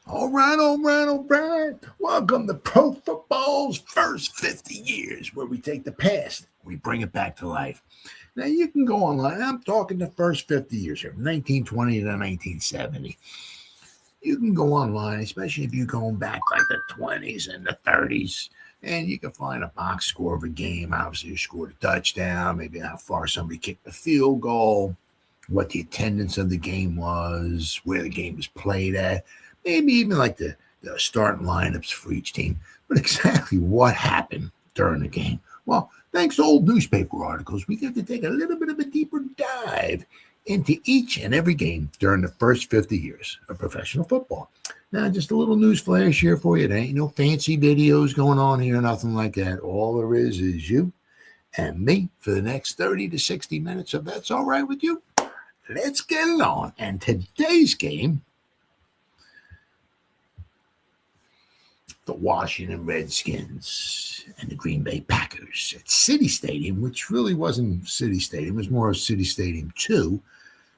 All right, all right, all right. Welcome to Pro Football's first 50 years, where we take the past, we bring it back to life. Now, you can go online. I'm talking the first 50 years here, from 1920 to 1970. You can go online, especially if you're going back like the 20s and the 30s, and you can find a box score of a game. Obviously, you scored a touchdown, maybe how far somebody kicked the field goal, what the attendance of the game was, where the game was played at, maybe even like the starting lineups for each team. But exactly what happened during the game? Well, thanks to old newspaper articles, we get to take a little bit of a deeper dive into each and every game during the first 50 years of professional football. Now, just a little news flash here for you. There ain't no fancy videos going on here, nothing like that. All there is you and me for the next 30 to 60 minutes. If that's all right with you, let's get it on. And today's game, the Washington Redskins and the Green Bay Packers at City Stadium, which really wasn't City Stadium. It was more of City Stadium 2,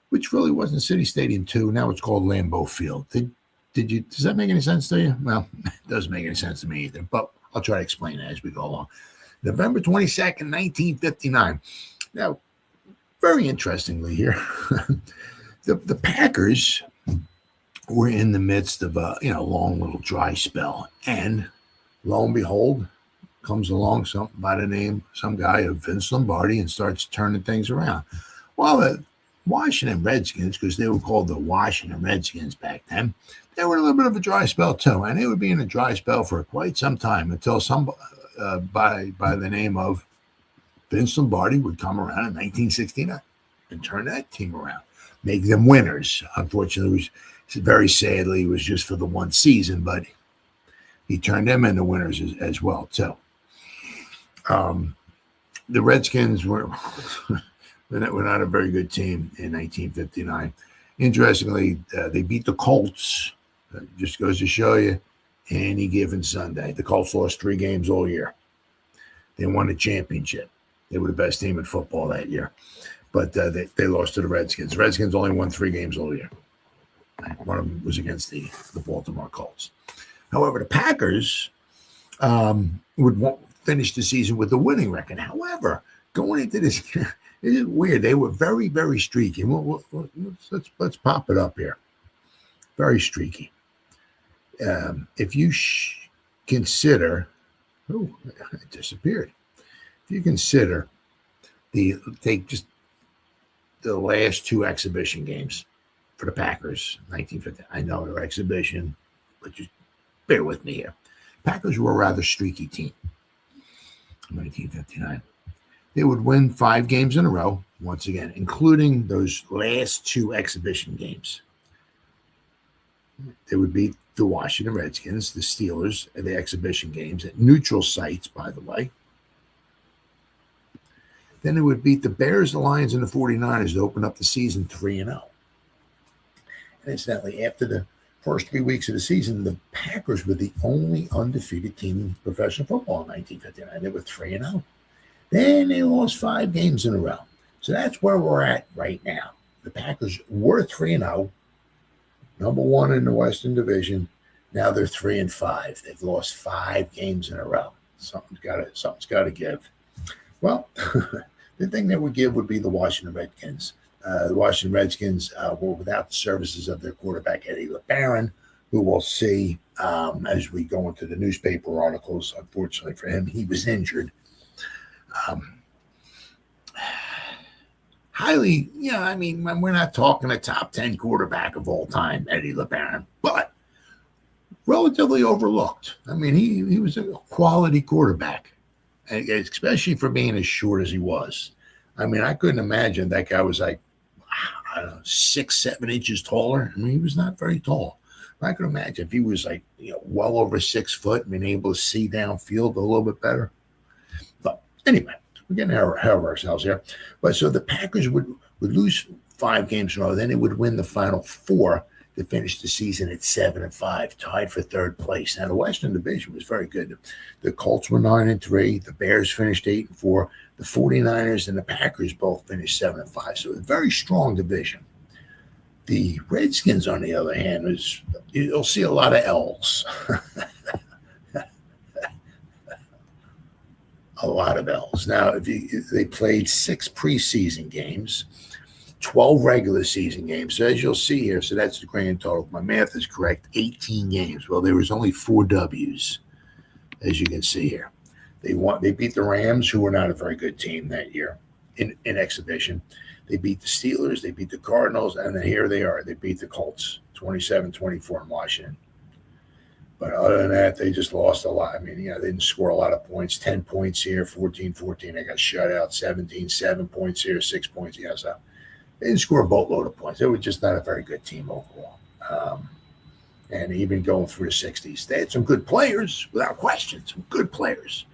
which really wasn't City Stadium 2. Now it's called Lambeau Field. Does that make any sense to you? Well, it doesn't make any sense to me either, but I'll try to explain it as we go along. November 22nd, 1959. Now, very interestingly here, the Packers were in the midst of a long little dry spell, and lo and behold, comes along some guy of Vince Lombardi and starts turning things around. Well, the Washington Redskins, because they were called the Washington Redskins back then, they were in a little bit of a dry spell too, and they would be in a dry spell for quite some time until some by the name of Vince Lombardi would come around in 1969 and turn that team around, make them winners. Unfortunately, very sadly, it was just for the one season, but he turned them into winners as well, too. The Redskins were not a very good team in 1959. Interestingly, they beat the Colts. Just goes to show you, any given Sunday. The Colts lost 3 games all year. They won the championship. They were the best team in football that year. But they lost to the Redskins. The Redskins only won 3 games all year. One of them was against the Baltimore Colts. However, the Packers would finish the season with a winning record. However, going into this, it is weird. They were very, very streaky. Let's pop it up here. Very streaky. If you consider, it disappeared. If you consider take just the last 2 exhibition games for the Packers, 1950. I know they're exhibition, but just bear with me here. Packers were a rather streaky team in 1959. They would win 5 games in a row, once again, including those last 2 exhibition games. They would beat the Washington Redskins, the Steelers, and the exhibition games at neutral sites, by the way. Then they would beat the Bears, the Lions, and the 49ers to open up the season 3-0. And incidentally, after the first 3 weeks of the season, the Packers were the only undefeated team in professional football in 1959. They were 3-0. Then they lost 5 games in a row. So that's where we're at right now. The Packers were 3-0, number 1 in the Western Division. Now they're 3-5. They've lost 5 games in a row. Something's got to give. Well, the thing that would give would be the Washington Redskins. The Washington Redskins were without the services of their quarterback, Eddie LeBaron, who we'll see as we go into the newspaper articles. Unfortunately for him, he was injured. Highly, we're not talking a top 10 quarterback of all time, Eddie LeBaron, but relatively overlooked. He was a quality quarterback, especially for being as short as he was. I couldn't imagine that guy was like, 6-7 inches taller. He was not very tall. But I could imagine if he was well over 6 foot, being able to see downfield a little bit better. But anyway, we're getting ahead of ourselves here. But so the Packers would lose 5 games in a row. Then they would win the final 4 to finish the season at 7-5, tied for 3rd place. Now the Western Division was very good. The Colts were 9-3. The Bears finished 8-4. The 49ers and the Packers both finished 7-5. So a very strong division. The Redskins, on the other hand, you'll see a lot of L's. A lot of L's. Now, they played 6 preseason games, 12 regular season games. So as you'll see here, so that's the grand total. If my math is correct, 18 games. Well, there was only 4 W's, as you can see here. They beat the Rams, who were not a very good team that year in exhibition. They beat the Steelers, they beat the Cardinals, and then here they are. They beat the Colts 27-24 in Washington. But other than that, they just lost a lot. I mean, they didn't score a lot of points. 10 points here, 14-14. They got shut out. 17, 7 points here, 6 points. So they didn't score a boatload of points. They were just not a very good team overall. And even going through the 60s. They had some good players, without question, some good players.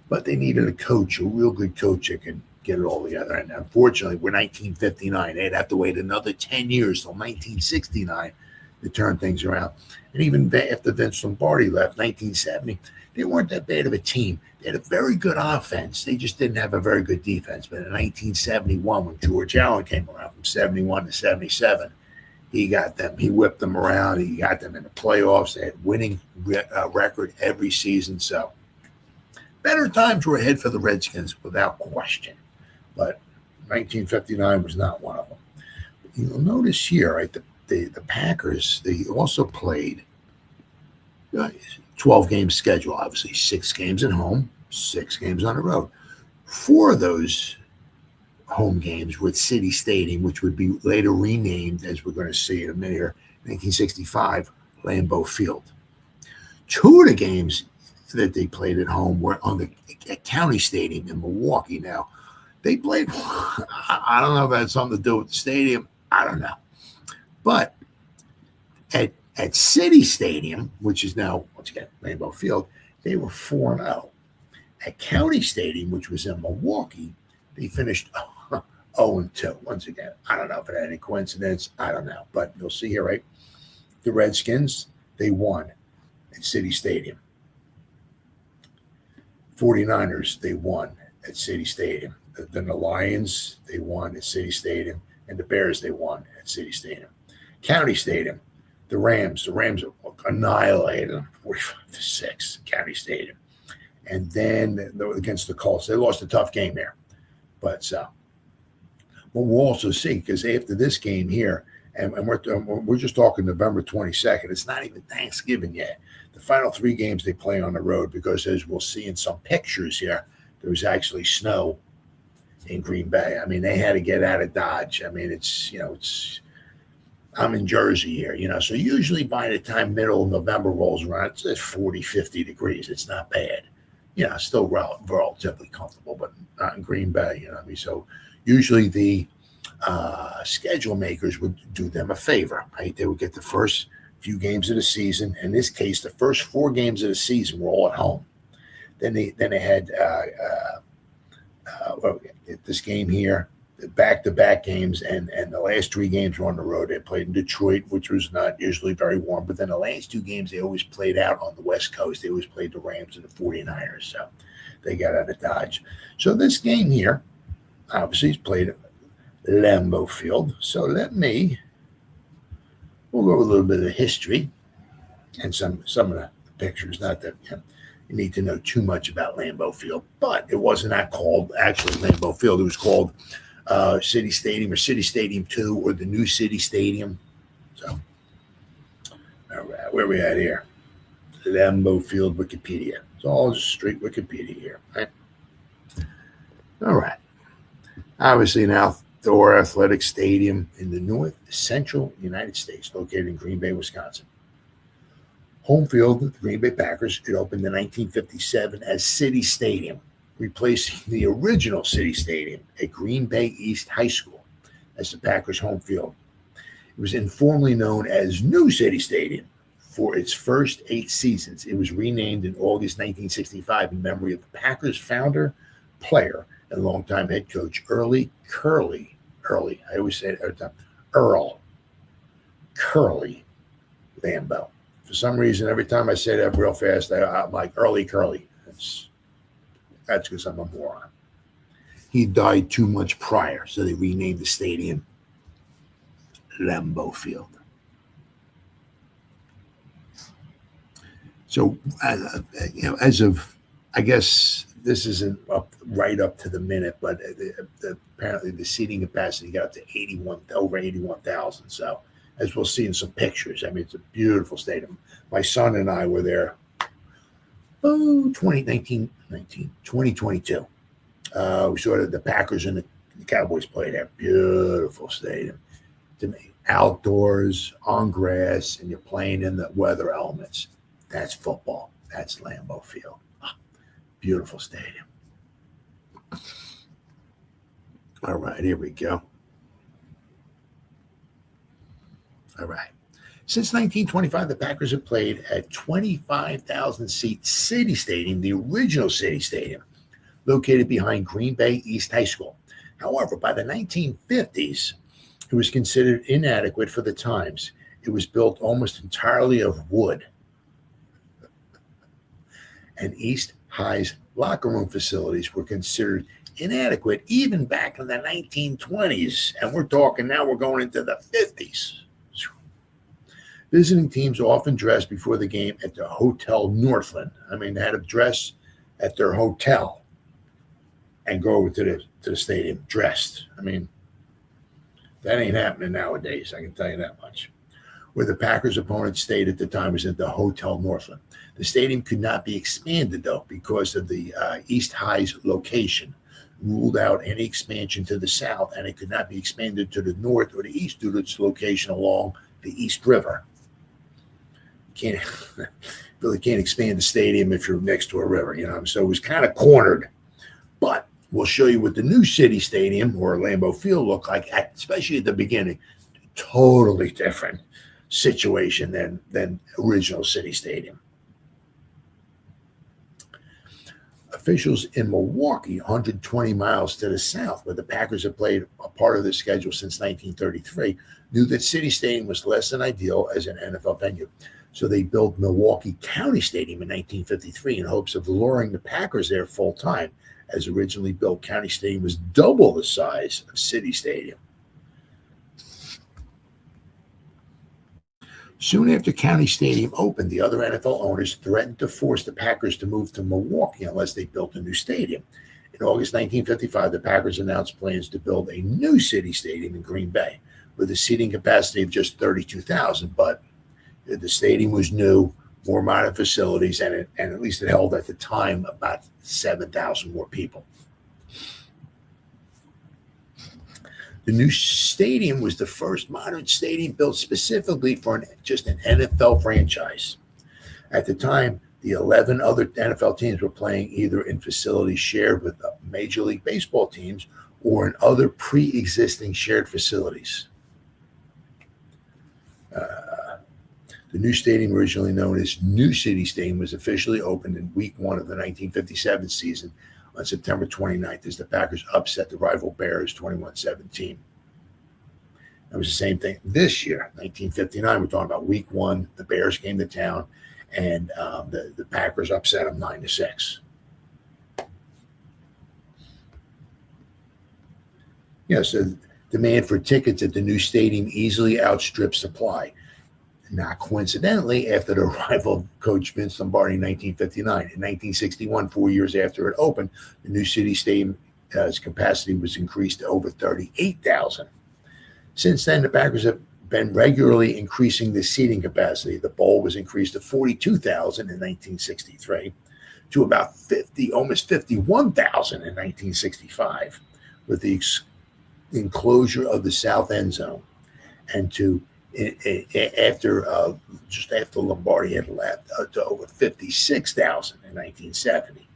But they needed a coach, a real good coach that can get it all together. And unfortunately, we're 1959. They'd have to wait another 10 years till 1969 to turn things around. And even after Vince Lombardi left, 1970, they weren't that bad of a team. They had a very good offense. They just didn't have a very good defense. But in 1971, when George Allen came around from 71 to 77, he got them. He whipped them around. He got them in the playoffs. They had winning record every season. So better times were ahead for the Redskins, without question. But 1959 was not one of them. You'll notice here, right, the Packers, they also played 12-game schedule, obviously. 6 games at home, 6 games on the road. 4 of those home games were at City Stadium, which would be later renamed, as we're going to see in a minute here, 1965, Lambeau Field. 2 of the games that they played at home were at County Stadium in Milwaukee. Now, they played, I don't know if that had something to do with the stadium. I don't know. But at City Stadium, which is now, once again, Lambeau Field, they were 4-0. At County Stadium, which was in Milwaukee, they finished 0-2. Once again, I don't know if it had any coincidence. I don't know. But you'll see here, right? The Redskins, they won at City Stadium. 49ers, they won at City Stadium. Then the Lions, they won at City Stadium. And the Bears, they won at City Stadium. County Stadium, the Rams annihilated them 45-6, County Stadium. And then against the Colts, they lost a tough game there. But we'll also see, because after this game here, and we're just talking November 22nd, it's not even Thanksgiving yet. The final 3 games they play on the road, because as we'll see in some pictures here, there was actually snow in Green Bay. I mean, they had to get out of Dodge. I mean, I'm in Jersey here, so usually by the time middle of November rolls around, it's 40, 50 degrees. It's not bad. Still relatively comfortable, but not in Green Bay, so usually the schedule makers would do them a favor, right? They would get the first few games of the season. In this case, the first 4 games of the season were all at home. Then they had this game here, back-to-back games, and the last 3 games were on the road. They played in Detroit, which was not usually very warm, but then the last 2 games they always played out on the West Coast. They always played the Rams and the 49ers, so they got out of Dodge. So this game here, obviously, is played at Lambeau Field. So we'll go over a little bit of history and some of the pictures. Not that you need to know too much about Lambeau Field, but it wasn't called actually Lambeau Field. It was called City Stadium or City Stadium 2 or the new City Stadium. So, all right, where are we at here? Lambeau Field Wikipedia. It's all just straight Wikipedia here, right? All right. Obviously, an outdoor athletic stadium in the north central United States, located in Green Bay, Wisconsin. Home field of the Green Bay Packers. It opened in 1957 as City Stadium, replacing the original City Stadium at Green Bay East High School as the Packers' home field. It was informally known as New City Stadium for its first 8 seasons. It was renamed in August 1965 in memory of the Packers' founder, player, and longtime head coach Earl Curly Lambeau. For some reason, every time I say that real fast, I'm like Early Curly. That's because I'm a moron. He died too much prior, so they renamed the stadium Lambeau Field. So, as of, I guess this isn't right up to the minute, but apparently the seating capacity got up to over 81,000. So, as we'll see in some pictures, I mean, it's a beautiful stadium. My son and I were there, 2022. We saw the Packers and the Cowboys play there. Beautiful stadium. To me, outdoors, on grass, and you're playing in the weather elements. That's football. That's Lambeau Field. Beautiful stadium. All right, here we go. All right. Since 1925, the Packers have played at 25,000-seat City Stadium, the original City Stadium, located behind Green Bay East High School. However, by the 1950s, it was considered inadequate for the times. It was built almost entirely of wood. And East High's locker room facilities were considered inadequate even back in the 1920s. And we're talking now, we're going into the 50s. Visiting teams often dressed before the game at the Hotel Northland. I mean, they had to dress at their hotel and go over to the stadium dressed. I mean, that ain't happening nowadays, I can tell you that much. Where the Packers' opponent stayed at the time was at the Hotel Northland. The stadium could not be expanded, though, because of the East High's location. Ruled out any expansion to the south, and it could not be expanded to the north or the east due to its location along the East River. You really can't expand the stadium if you're next to a river, so it was kind of cornered. But we'll show you what the new City Stadium or Lambeau Field looked like, especially at the beginning. Totally different situation than original City Stadium. Officials in Milwaukee, 120 miles to the south, where the Packers have played a part of their schedule since 1933, knew that City Stadium was less than ideal as an NFL venue. So they built Milwaukee County Stadium in 1953 in hopes of luring the Packers there full time. As originally built, County Stadium was double the size of City Stadium. Soon after County Stadium opened, the other NFL owners threatened to force the Packers to move to Milwaukee unless they built a new stadium. In August 1955, the Packers announced plans to build a new City Stadium in Green Bay with a seating capacity of just 32,000. But the stadium was new, more modern facilities, and at least it held at the time about 7,000 more people. The new stadium was the first modern stadium built specifically for just an NFL franchise. At the time, the 11 other NFL teams were playing either in facilities shared with Major League Baseball teams or in other pre-existing shared facilities. The new stadium, originally known as New City Stadium, was officially opened in Week 1 of the 1957 season on September 29th as the Packers upset the rival Bears 21-17. It was the same thing this year, 1959. We're talking about Week 1. The Bears came to town, and the Packers upset them 9-6. So demand for tickets at the new stadium easily outstripped supply. Not coincidentally, after the arrival of Coach Vince Lombardi in 1959. In 1961, 4 years after it opened, the new City Stadium's capacity was increased to over 38,000. Since then, the Packers have been regularly increasing the seating capacity. The bowl was increased to 42,000 in 1963 to about almost 51,000 in 1965 with the enclosure of the south end zone, and just after Lombardi had left, to over 56,000 in 1970,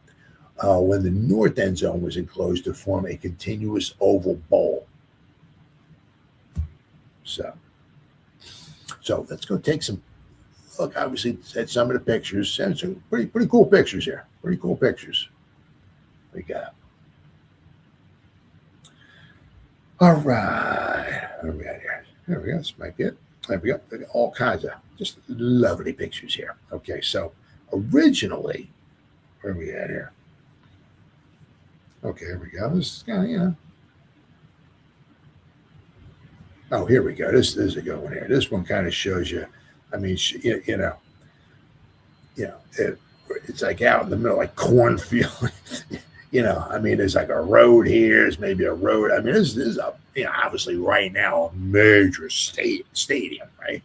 when the north end zone was enclosed to form a continuous oval bowl. So let's go take some look. Obviously, at some of the pictures. Some pretty cool pictures here. Pretty cool pictures we got. All right, what do we got here? There we go. This might be it. There we go. All kinds of just lovely pictures here. Okay, so originally, where are we at here? Okay, here we go. This is kind of, Oh, here we go. This is a good one here. This one kind of shows you. I mean, it's like out in the middle, like cornfield. I mean, there's like a road here. There's maybe a road. I mean, this is a, obviously right now a major stadium, right?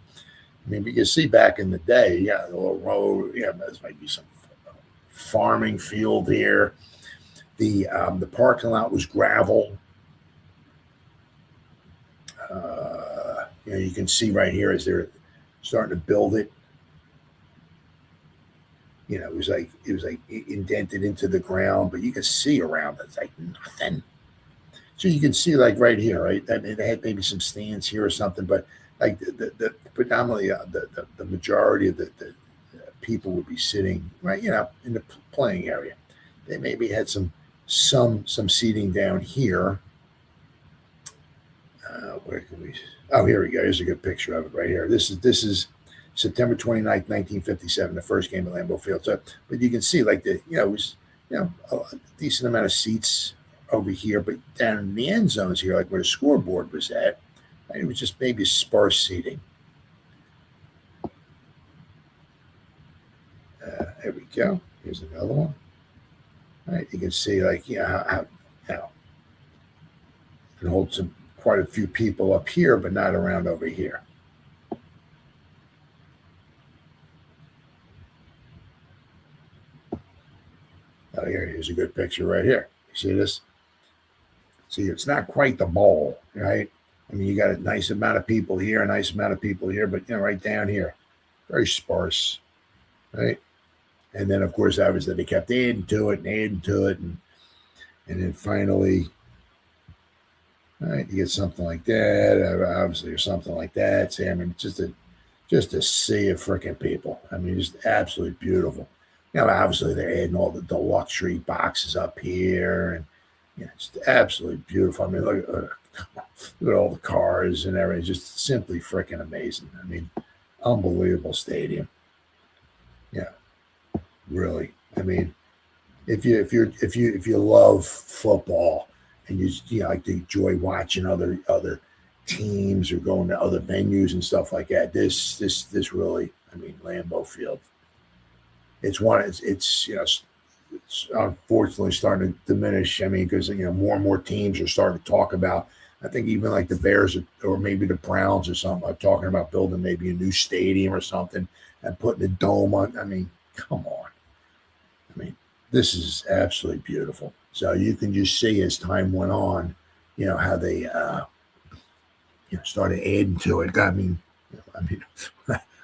I mean, but you see back in the day, yeah, the little road. Yeah, there's maybe some farming field here. The parking lot was gravel. You can see right here as they're starting to build it. It was like indented into the ground, but you can see around it. It's like nothing. So you can see like right here, right? I mean, they had maybe some stands here or something, but like the predominantly the majority of the people would be sitting right, in the playing area. They maybe had some seating down here. Where can we? Oh, here we go. Here's a good picture of it right here. This is September 29th, 1957, the first game at Lambeau Field. So, but you can see like it was, a decent amount of seats over here, but down in the end zones here, like where the scoreboard was at, right, it was just maybe sparse seating. There we go. Here's another one. All right, you can see like, how it can hold quite a few people up here, but not around over here. Oh, here's a good picture right here. You see this? See, it's not quite the bowl, right? I mean, you got a nice amount of people here, a nice amount of people here, but right down here, very sparse, right? And then, of course, obviously they kept adding to it, and then finally, all right, you get something like that, obviously, or something like that. See, I mean, just a sea of freaking people. I mean, just absolutely beautiful. Obviously they're adding all the luxury boxes up here, and it's absolutely beautiful. I mean, look at all the cars and everything. Just simply freaking amazing. I mean, unbelievable stadium. Yeah, really. I mean, if you love football and you like to enjoy watching other teams or going to other venues and stuff like that, this really, I mean, Lambeau Field. It's unfortunately starting to diminish. I mean, because more and more teams are starting to talk about. I think even like the Bears or maybe the Browns or something are talking about building maybe a new stadium or something and putting a dome on. I mean, come on. I mean, this is absolutely beautiful. So you can just see as time went on, how they started adding to it. I mean.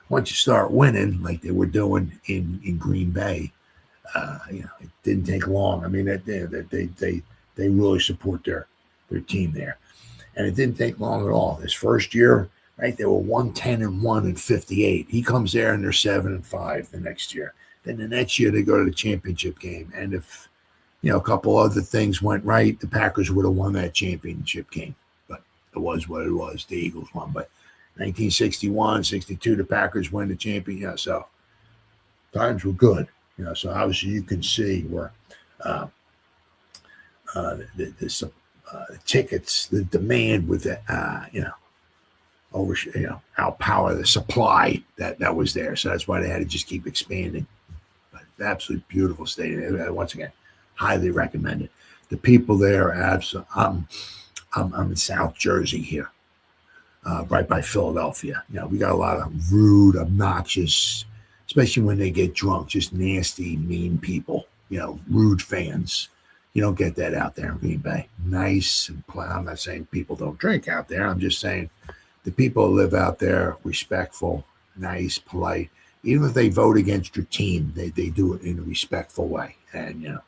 Once you start winning, like they were doing in Green Bay, it didn't take long. I mean, they really support their team there, and it didn't take long at all. This first year, right, they were 110-1 and 58. He comes there and they're 7-5 the next year. Then the next year they go to the championship game, and if a couple other things went right, the Packers would have won that championship game. But it was what it was. The Eagles won, but. 1961, 62, the Packers win the championship. So times were good. So obviously you can see where the tickets, the demand with the outpower the supply that was there. So that's why they had to just keep expanding. But absolutely beautiful stadium. Once again, highly recommended. The people there are absolutely. I'm in South Jersey here. Right by Philadelphia. We got a lot of rude, obnoxious, especially when they get drunk, just nasty, mean people, rude fans. You don't get that out there in Green Bay. Nice and I'm not saying people don't drink out there. I'm just saying the people who live out there, respectful, nice, polite. Even if they vote against your team, they do it in a respectful way. And,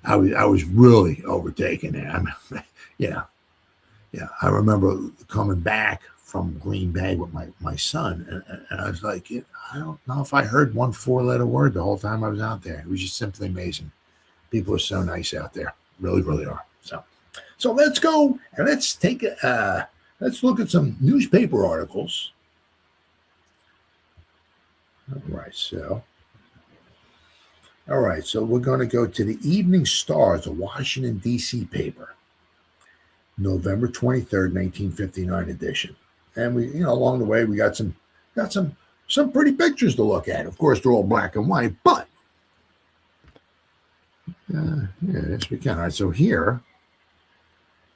I was really overtaken there. I mean, Yeah, I remember coming back from Green Bay with my son, and I was like, I don't know if I heard one 4-letter word the whole time I was out there. It was just simply amazing. People are so nice out there, really, really are. So let's go and let's let's look at some newspaper articles. All right, so we're going to go to the Evening Star, it's a Washington, D.C. paper. November 23rd, 1959 edition. And we, along the way, we got some pretty pictures to look at. Of course, they're all black and white, but yes, we can. All right, so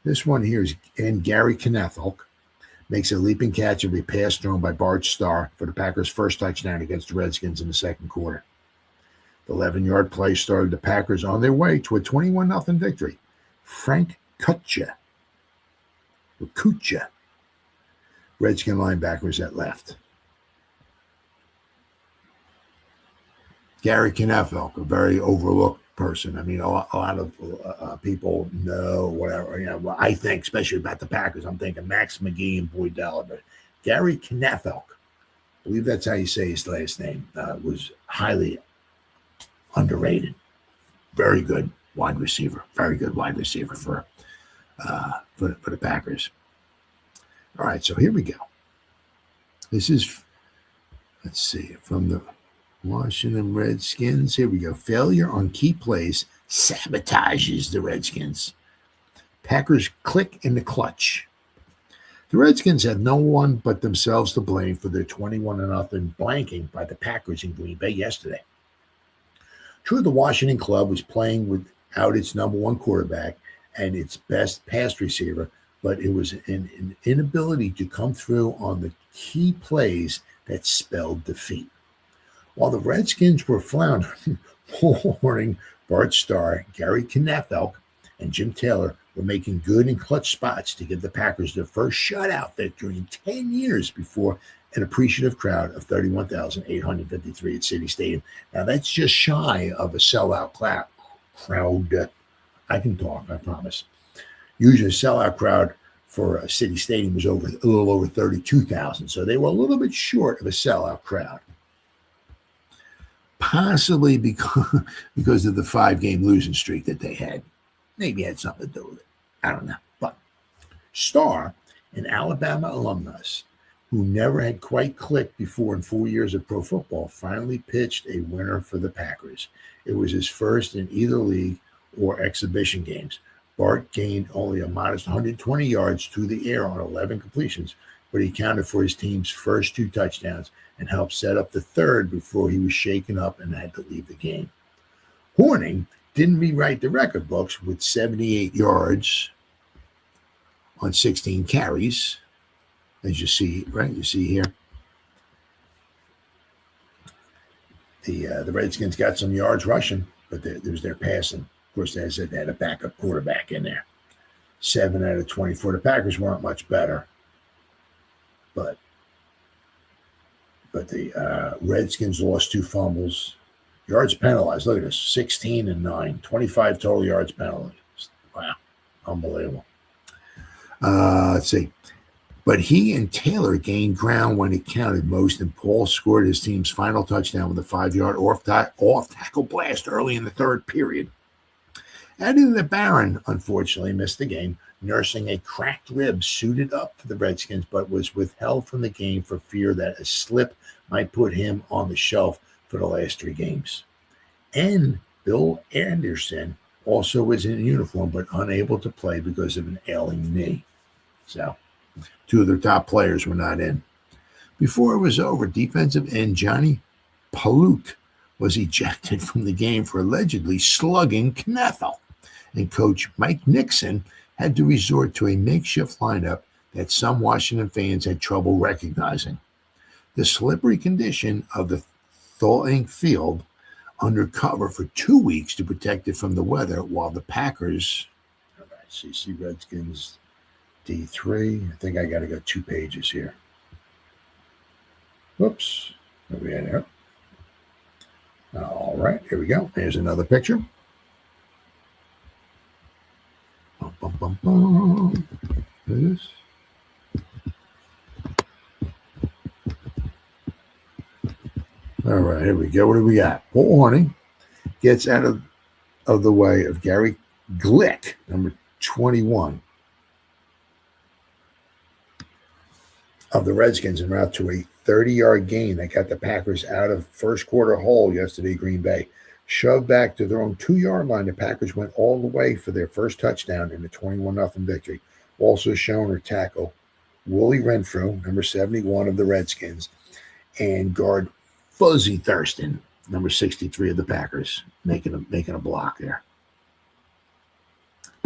this one here is Gary Knethel makes a leaping catch of a pass thrown by Bart Starr for the Packers' first touchdown against the Redskins in the second quarter. The 11-yard play started the Packers on their way to a 21-0 victory. Frank Kucha, Redskin linebackers at left. Gary Knethel, a very overlooked person. I mean, a lot of people know whatever. Well, I think, especially about the Packers, I'm thinking Max McGee and Boyd Della. But Gary Knethel, I believe that's how you say his last name, was highly underrated. Very good wide receiver. Very good wide receiver for the Packers. All right, so here we go. This is, let's see, from the Washington Redskins. Here we go. Failure on key plays sabotages the Redskins. Packers click in the clutch. The Redskins had no one but themselves to blame for their 21-0 blanking by the Packers in Green Bay yesterday. True, the Washington club was playing without its number one quarterback and its best pass receiver, but it was an inability to come through on the key plays that spelled defeat. While the Redskins were floundering, Paul Hornung, Bart Starr, Gary Knethel, and Jim Taylor were making good and clutch spots to give the Packers their first shutout victory in 10 years before an appreciative crowd of 31,853 at City Stadium. Now, that's just shy of a sellout crowd. I can talk, I promise. Usually a sellout crowd for a City Stadium was a little over 32,000, so they were a little bit short of a sellout crowd. Possibly because of the 5-game losing streak that they had. Maybe had something to do with it. I don't know. But Starr, an Alabama alumnus who never had quite clicked before in 4 years of pro football, finally pitched a winner for the Packers. It was his first in either league or exhibition games. Bart gained only a modest 120 yards through the air on 11 completions, but he counted for his team's first 2 touchdowns and helped set up the third before he was shaken up and had to leave the game. Hornung didn't rewrite the record books with 78 yards on 16 carries, as you see, right? You see here. The Redskins got some yards rushing, but there was their passing. Of course, as I said, they had a backup quarterback in there. 7 out of 24. The Packers weren't much better, but the Redskins lost 2 fumbles. Yards penalized. Look at this, 16 and 9, 25 total yards penalized. Wow, unbelievable. Let's see. But he and Taylor gained ground when it counted most, and Paul scored his team's final touchdown with a 5-yard off-tackle blast early in the third period. Eddie the Baron, unfortunately, missed the game, nursing a cracked rib, suited up for the Redskins, but was withheld from the game for fear that a slip might put him on the shelf for the last 3 games. And Bill Anderson also was in uniform, but unable to play because of an ailing knee. So 2 of their top players were not in. Before it was over, defensive end Johnny Paluk was ejected from the game for allegedly slugging Knethel, and coach Mike Nixon had to resort to a makeshift lineup that some Washington fans had trouble recognizing. The slippery condition of the thawing field under cover for 2 weeks to protect it from the weather, while the Packers, all right, CC Redskins D3, I think I got to go 2 pages here. Whoops, what we had here? All right, here we go. Here's another picture. Bum, bum, bum, bum. This. All right, here we go. What do we got? Paul Hornung gets out of the way of Gary Glick, number 21, of the Redskins, en route to a 30-yard gain that got the Packers out of first quarter hole yesterday, Green Bay. Shoved back to their own 2-yard line, the Packers went all the way for their first touchdown in the 21-0 victory. Also shown or tackle Willie Renfrew, number 71 of the Redskins, and guard Fuzzy Thurston, number 63 of the Packers, making a block there.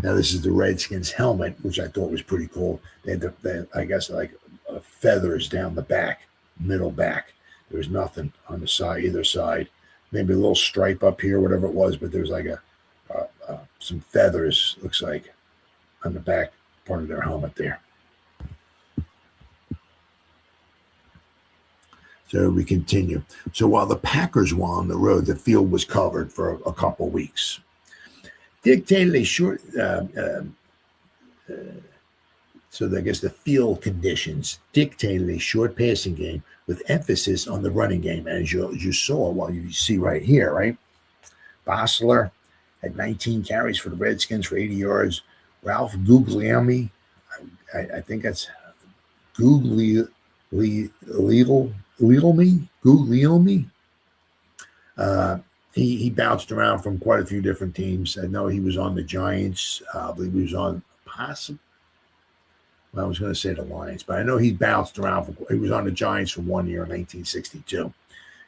Now this is the Redskins helmet, which I thought was pretty cool. They had I guess like feathers down the back, middle back. There was nothing on the side, either side. Maybe a little stripe up here, whatever it was, but there was like some feathers, looks like, on the back part of their helmet there. So we continue. So while the Packers were on the road, the field was covered for a couple weeks. Dictated a short, so I guess the field conditions dictated a short passing game with emphasis on the running game, as you saw, well, you see right here, right? Bossler had 19 carries for the Redskins for 80 yards. Ralph Guglielmi, I think that's Guglielmi. He bounced around from quite a few different teams. I know he was on the Giants. I believe he was on I was going to say the Lions, but I know he bounced around. He was on the Giants for 1 year in 1962.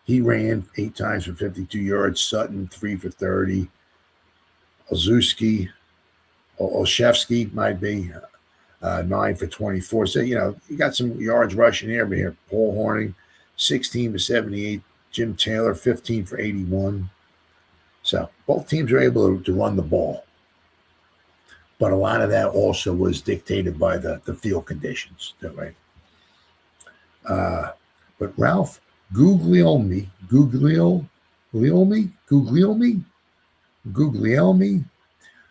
He ran 8 times for 52 yards. Sutton, 3 for 30. Olszewski might be 9 for 24. So, you got some yards rushing here. Paul Hornung, 16 for 78. Jim Taylor, 15 for 81. So both teams were able to run the ball. But a lot of that also was dictated by the field conditions, right? But Ralph Guglielmi,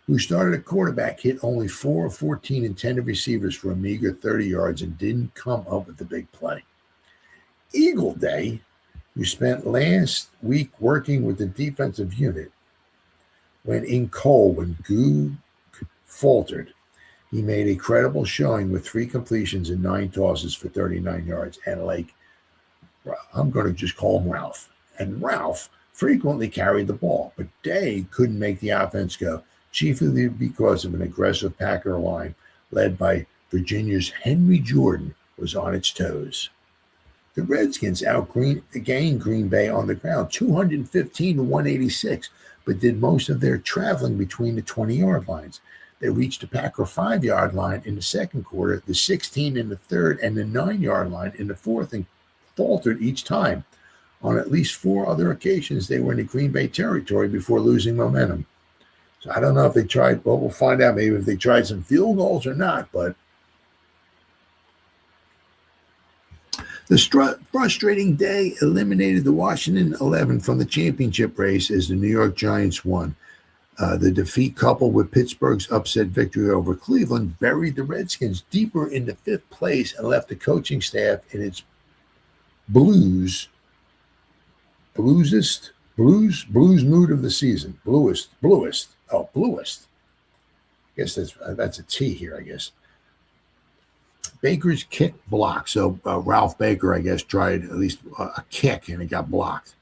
who started at quarterback, hit only 4 of 14 intended receivers for a meager 30 yards and didn't come up with the big play. Eagle Day, who spent last week working with the defensive unit, went in cold when Goog faltered. He made a credible showing with 3 completions and 9 tosses for 39 yards. And I'm going to just call him Ralph. And Ralph frequently carried the ball, but Day couldn't make the offense go, chiefly because of an aggressive Packer line led by Virginia's Henry Jordan was on its toes. The Redskins outgained Green Bay on the ground, 215 to 186, but did most of their traveling between the 20-yard lines. They reached the Packer 5-yard line in the second quarter, the 16 in the third, and the 9-yard line in the fourth, and faltered each time. On at least 4 other occasions, they were in the Green Bay territory before losing momentum. So I don't know if they tried, well, we'll find out maybe if they tried some field goals or not, but the frustrating day eliminated the Washington 11 from the championship race as the New York Giants won. The defeat, coupled with Pittsburgh's upset victory over Cleveland, buried the Redskins deeper into 5th place and left the coaching staff in its blues mood of the season. Bluest. I guess that's a T here, I guess. Baker's kick blocked. So Ralph Baker, I guess, tried at least a kick, and it got blocked.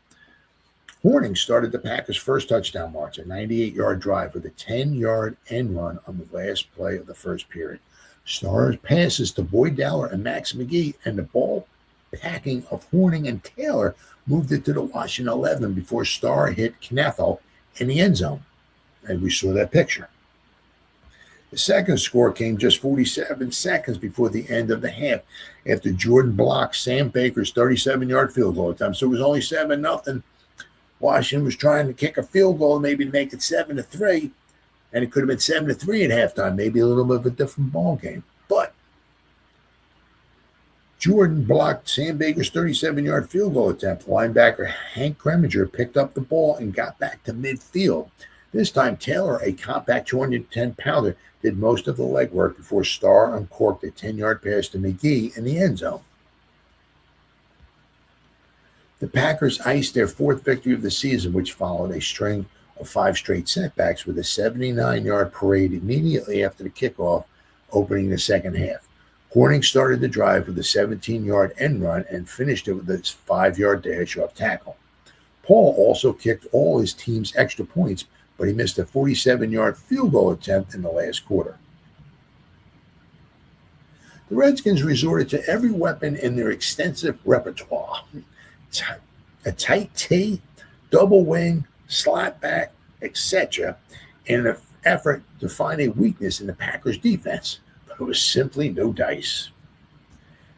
Hornung started the Packers' first touchdown march, a 98-yard drive with a 10-yard end run on the last play of the first period. Starr's passes to Boyd Dowler and Max McGee, and the ball packing of Hornung and Taylor moved it to the Washington 11 before Starr hit Knethel in the end zone. And we saw that picture. The second score came just 47 seconds before the end of the half after Jordan blocked Sam Baker's 37-yard field goal attempt. So it was only 7-0. Washington was trying to kick a field goal, maybe to make it 7-3, and it could have been 7-3 at halftime, maybe a little bit of a different ball game. But Jordan blocked Sam Baker's 37-yard field goal attempt. Linebacker Hank Greminger picked up the ball and got back to midfield. This time, Taylor, a compact 210-pounder, did most of the legwork before Starr uncorked a 10-yard pass to McGee in the end zone. The Packers iced their 4th victory of the season, which followed a string of 5 straight setbacks with a 79-yard parade immediately after the kickoff, opening the second half. Hornung started the drive with a 17-yard end run and finished it with a 5-yard dash off tackle. Paul also kicked all his team's extra points, but he missed a 47-yard field goal attempt in the last quarter. The Redskins resorted to every weapon in their extensive repertoire. A tight tee, double wing, slap back, etc., in an effort to find a weakness in the Packers' defense. But it was simply no dice.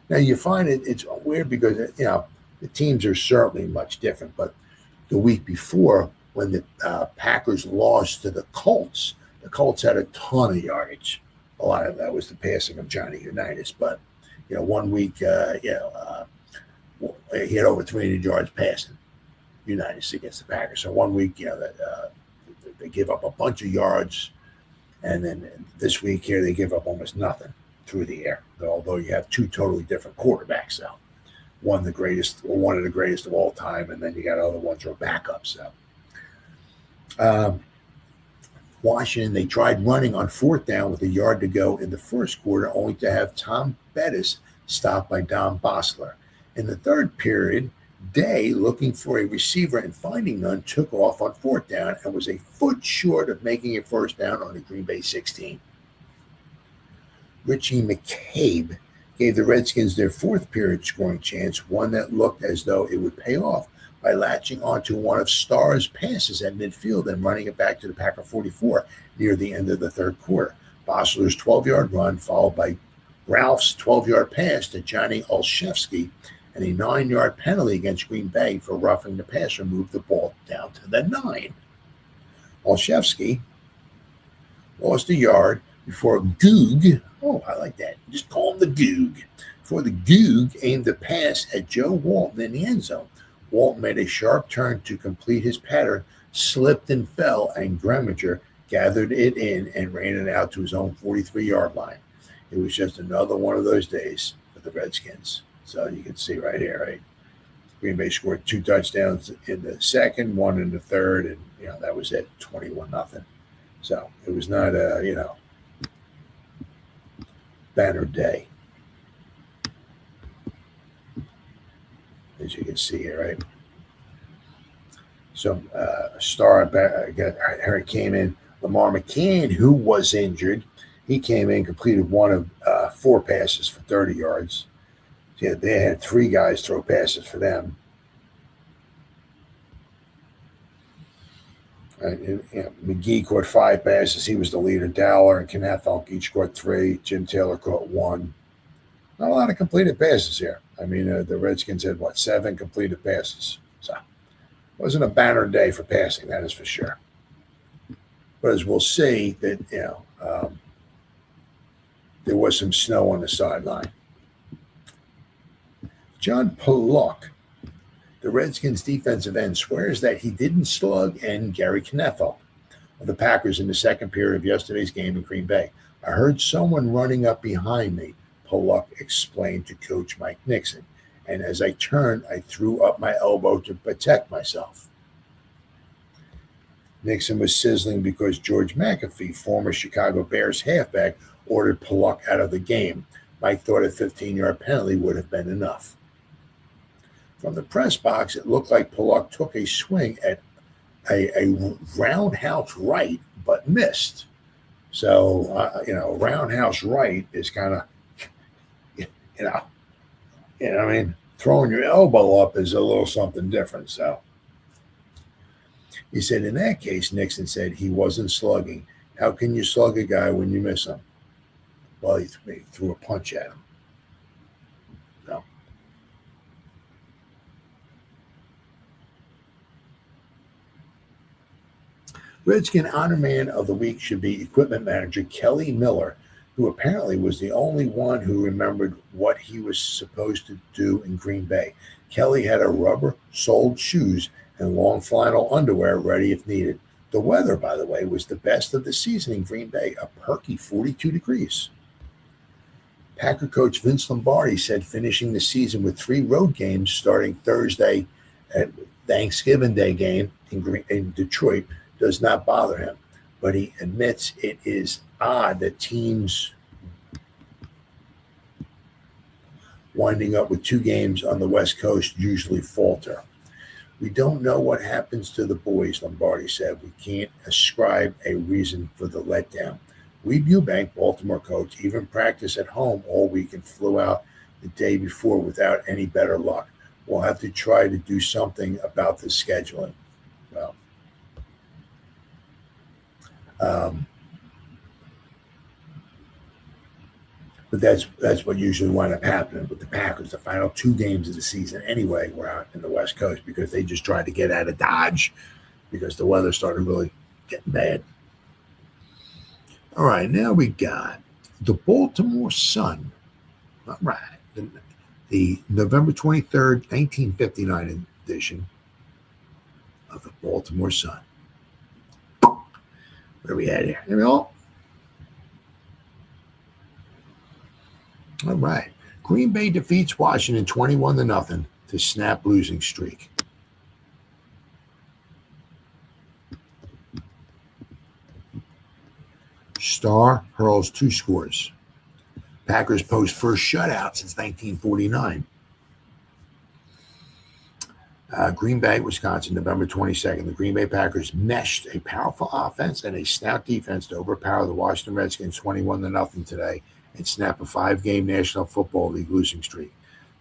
Now, you find it's weird because, the teams are certainly much different. But the week before, when the Packers lost to the Colts had a ton of yardage. A lot of that was the passing of Johnny Unitas. But, 1 week, he had over 300 yards passing, Unitas, against the Packers. So 1 week, they give up a bunch of yards. And then this week here, they give up almost nothing through the air, although you have two totally different quarterbacks now. One of the greatest of all time, and then you got other ones who are backups. So, Washington, they tried running on fourth down with a yard to go in the first quarter, only to have Tom Bettis stopped by Don Bosler. In the third period, Day, looking for a receiver and finding none, took off on fourth down and was a foot short of making a first down on the Green Bay 16. Richie McCabe gave the Redskins their fourth period scoring chance, one that looked as though it would pay off by latching onto one of Starr's passes at midfield and running it back to the Packer 44 near the end of the third quarter. Bosler's 12-yard run, followed by Ralph's 12-yard pass to Johnny Olszewski, and a 9-yard penalty against Green Bay for roughing the passer, moved the ball down to the 9. Olszewski lost a yard before Goog, I like that, just call him the Goog, before the Goog aimed the pass at Joe Walton in the end zone. Walton made a sharp turn to complete his pattern, slipped and fell, and Greminger gathered it in and ran it out to his own 43-yard line. It was just another one of those days for the Redskins. So you can see right here, right? Green Bay scored 2 touchdowns in the second, 1 in the third, and that was it, 21-0. So it was not a banner day, as you can see here, right? So Starr came in. Lamar McCann, who was injured, he came in, completed one of 4 passes for 30 yards. Yeah, they had 3 guys throw passes for them. McGee caught 5 passes. He was the leader. Dowler and Knathel each caught 3. Jim Taylor caught 1. Not a lot of completed passes here. I mean, the Redskins had, 7 completed passes. So it wasn't a banner day for passing, that is for sure. But as we'll see, that there was some snow on the sideline. John Pollock, the Redskins defensive end, swears that he didn't slug and Gary Knathel of the Packers in the second period of yesterday's game in Green Bay. I heard someone running up behind me, Pollock explained to Coach Mike Nixon. And as I turned, I threw up my elbow to protect myself. Nixon was sizzling because George McAfee, former Chicago Bears halfback, ordered Pollock out of the game. Mike thought a 15-yard penalty would have been enough. From the press box, it looked like Pollock took a swing at a roundhouse right, but missed. So, roundhouse right is kind of, throwing your elbow up is a little something different. So he said, in that case, Nixon said, he wasn't slugging. How can you slug a guy when you miss him? Well, he threw a punch at him. So. Redskin Honor Man of the Week should be equipment manager Kelly Miller, who apparently was the only one who remembered what he was supposed to do in Green Bay. Kelly had a rubber-soled shoes and long flannel underwear ready if needed. The weather, by the way, was the best of the season in Green Bay, a perky 42 degrees. Packer coach Vince Lombardi said finishing the season with 3 road games starting Thursday at Thanksgiving Day game in Detroit does not bother him, but he admits it is odd that teams winding up with 2 games on the West Coast usually falter. We don't know what happens to the boys, Lombardi said. We can't ascribe a reason for the letdown. Reed Eubank, Baltimore coach, even practiced at home all week and flew out the day before without any better luck. We'll have to try to do something about the scheduling. Well, but that's what usually wound up happening with the Packers. The final 2 games of the season, anyway, were out in the West Coast because they just tried to get out of Dodge because the weather started really getting bad. All right, now we got the Baltimore Sun. All right, the November 23rd, 1959 edition of the Baltimore Sun. Where are we at here? Here we go. All right. Green Bay defeats Washington 21-0 to snap losing streak. Starr hurls 2 scores. Packers post first shutout since 1949. Green Bay, Wisconsin, November 22nd. The Green Bay Packers meshed a powerful offense and a stout defense to overpower the Washington Redskins 21-0 today and snap a 5-game National Football League losing streak.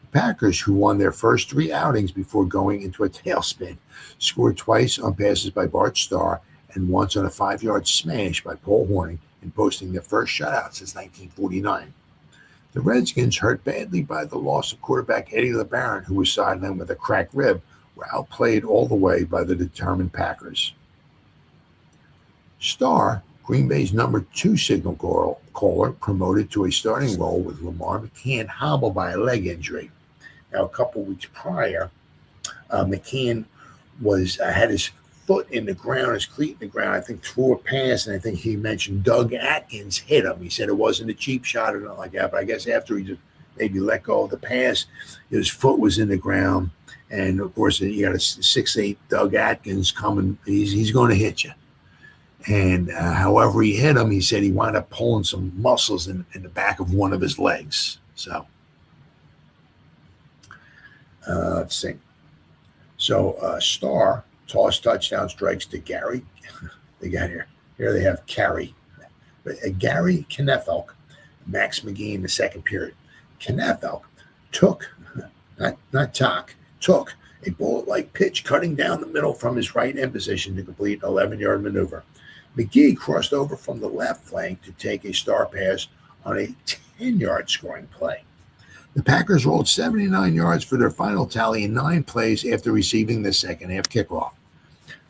The Packers, who won their first 3 outings before going into a tailspin, scored twice on passes by Bart Starr and once on a 5-yard smash by Paul Hornung in posting their first shutout since 1949. The Redskins, hurt badly by the loss of quarterback Eddie LeBaron, who was sidelined with a cracked rib, were outplayed all the way by the determined Packers. Green Bay's number 2 signal caller, promoted to a starting role with Lamar McCann hobbled by a leg injury. Now, a couple weeks prior, McCann had his foot in the ground, his cleat in the ground, I think threw a pass, and I think he mentioned Doug Atkins hit him. He said it wasn't a cheap shot or nothing like that, but I guess after he just maybe let go of the pass, his foot was in the ground, and of course, you got a 6'8" Doug Atkins coming, he's going to hit you. And however he hit him, he said he wound up pulling some muscles in the back of one of his legs. So, let's see. So, Starr tossed touchdown strikes to Gary. They got here. Here they have Gary Knefelk, Max McGee in the second period. Knefelk took a bullet-like pitch cutting down the middle from his right end position to complete an 11-yard maneuver. McGee crossed over from the left flank to take a Starr pass on a 10-yard scoring play. The Packers rolled 79 yards for their final tally in 9 plays after receiving the second-half kickoff.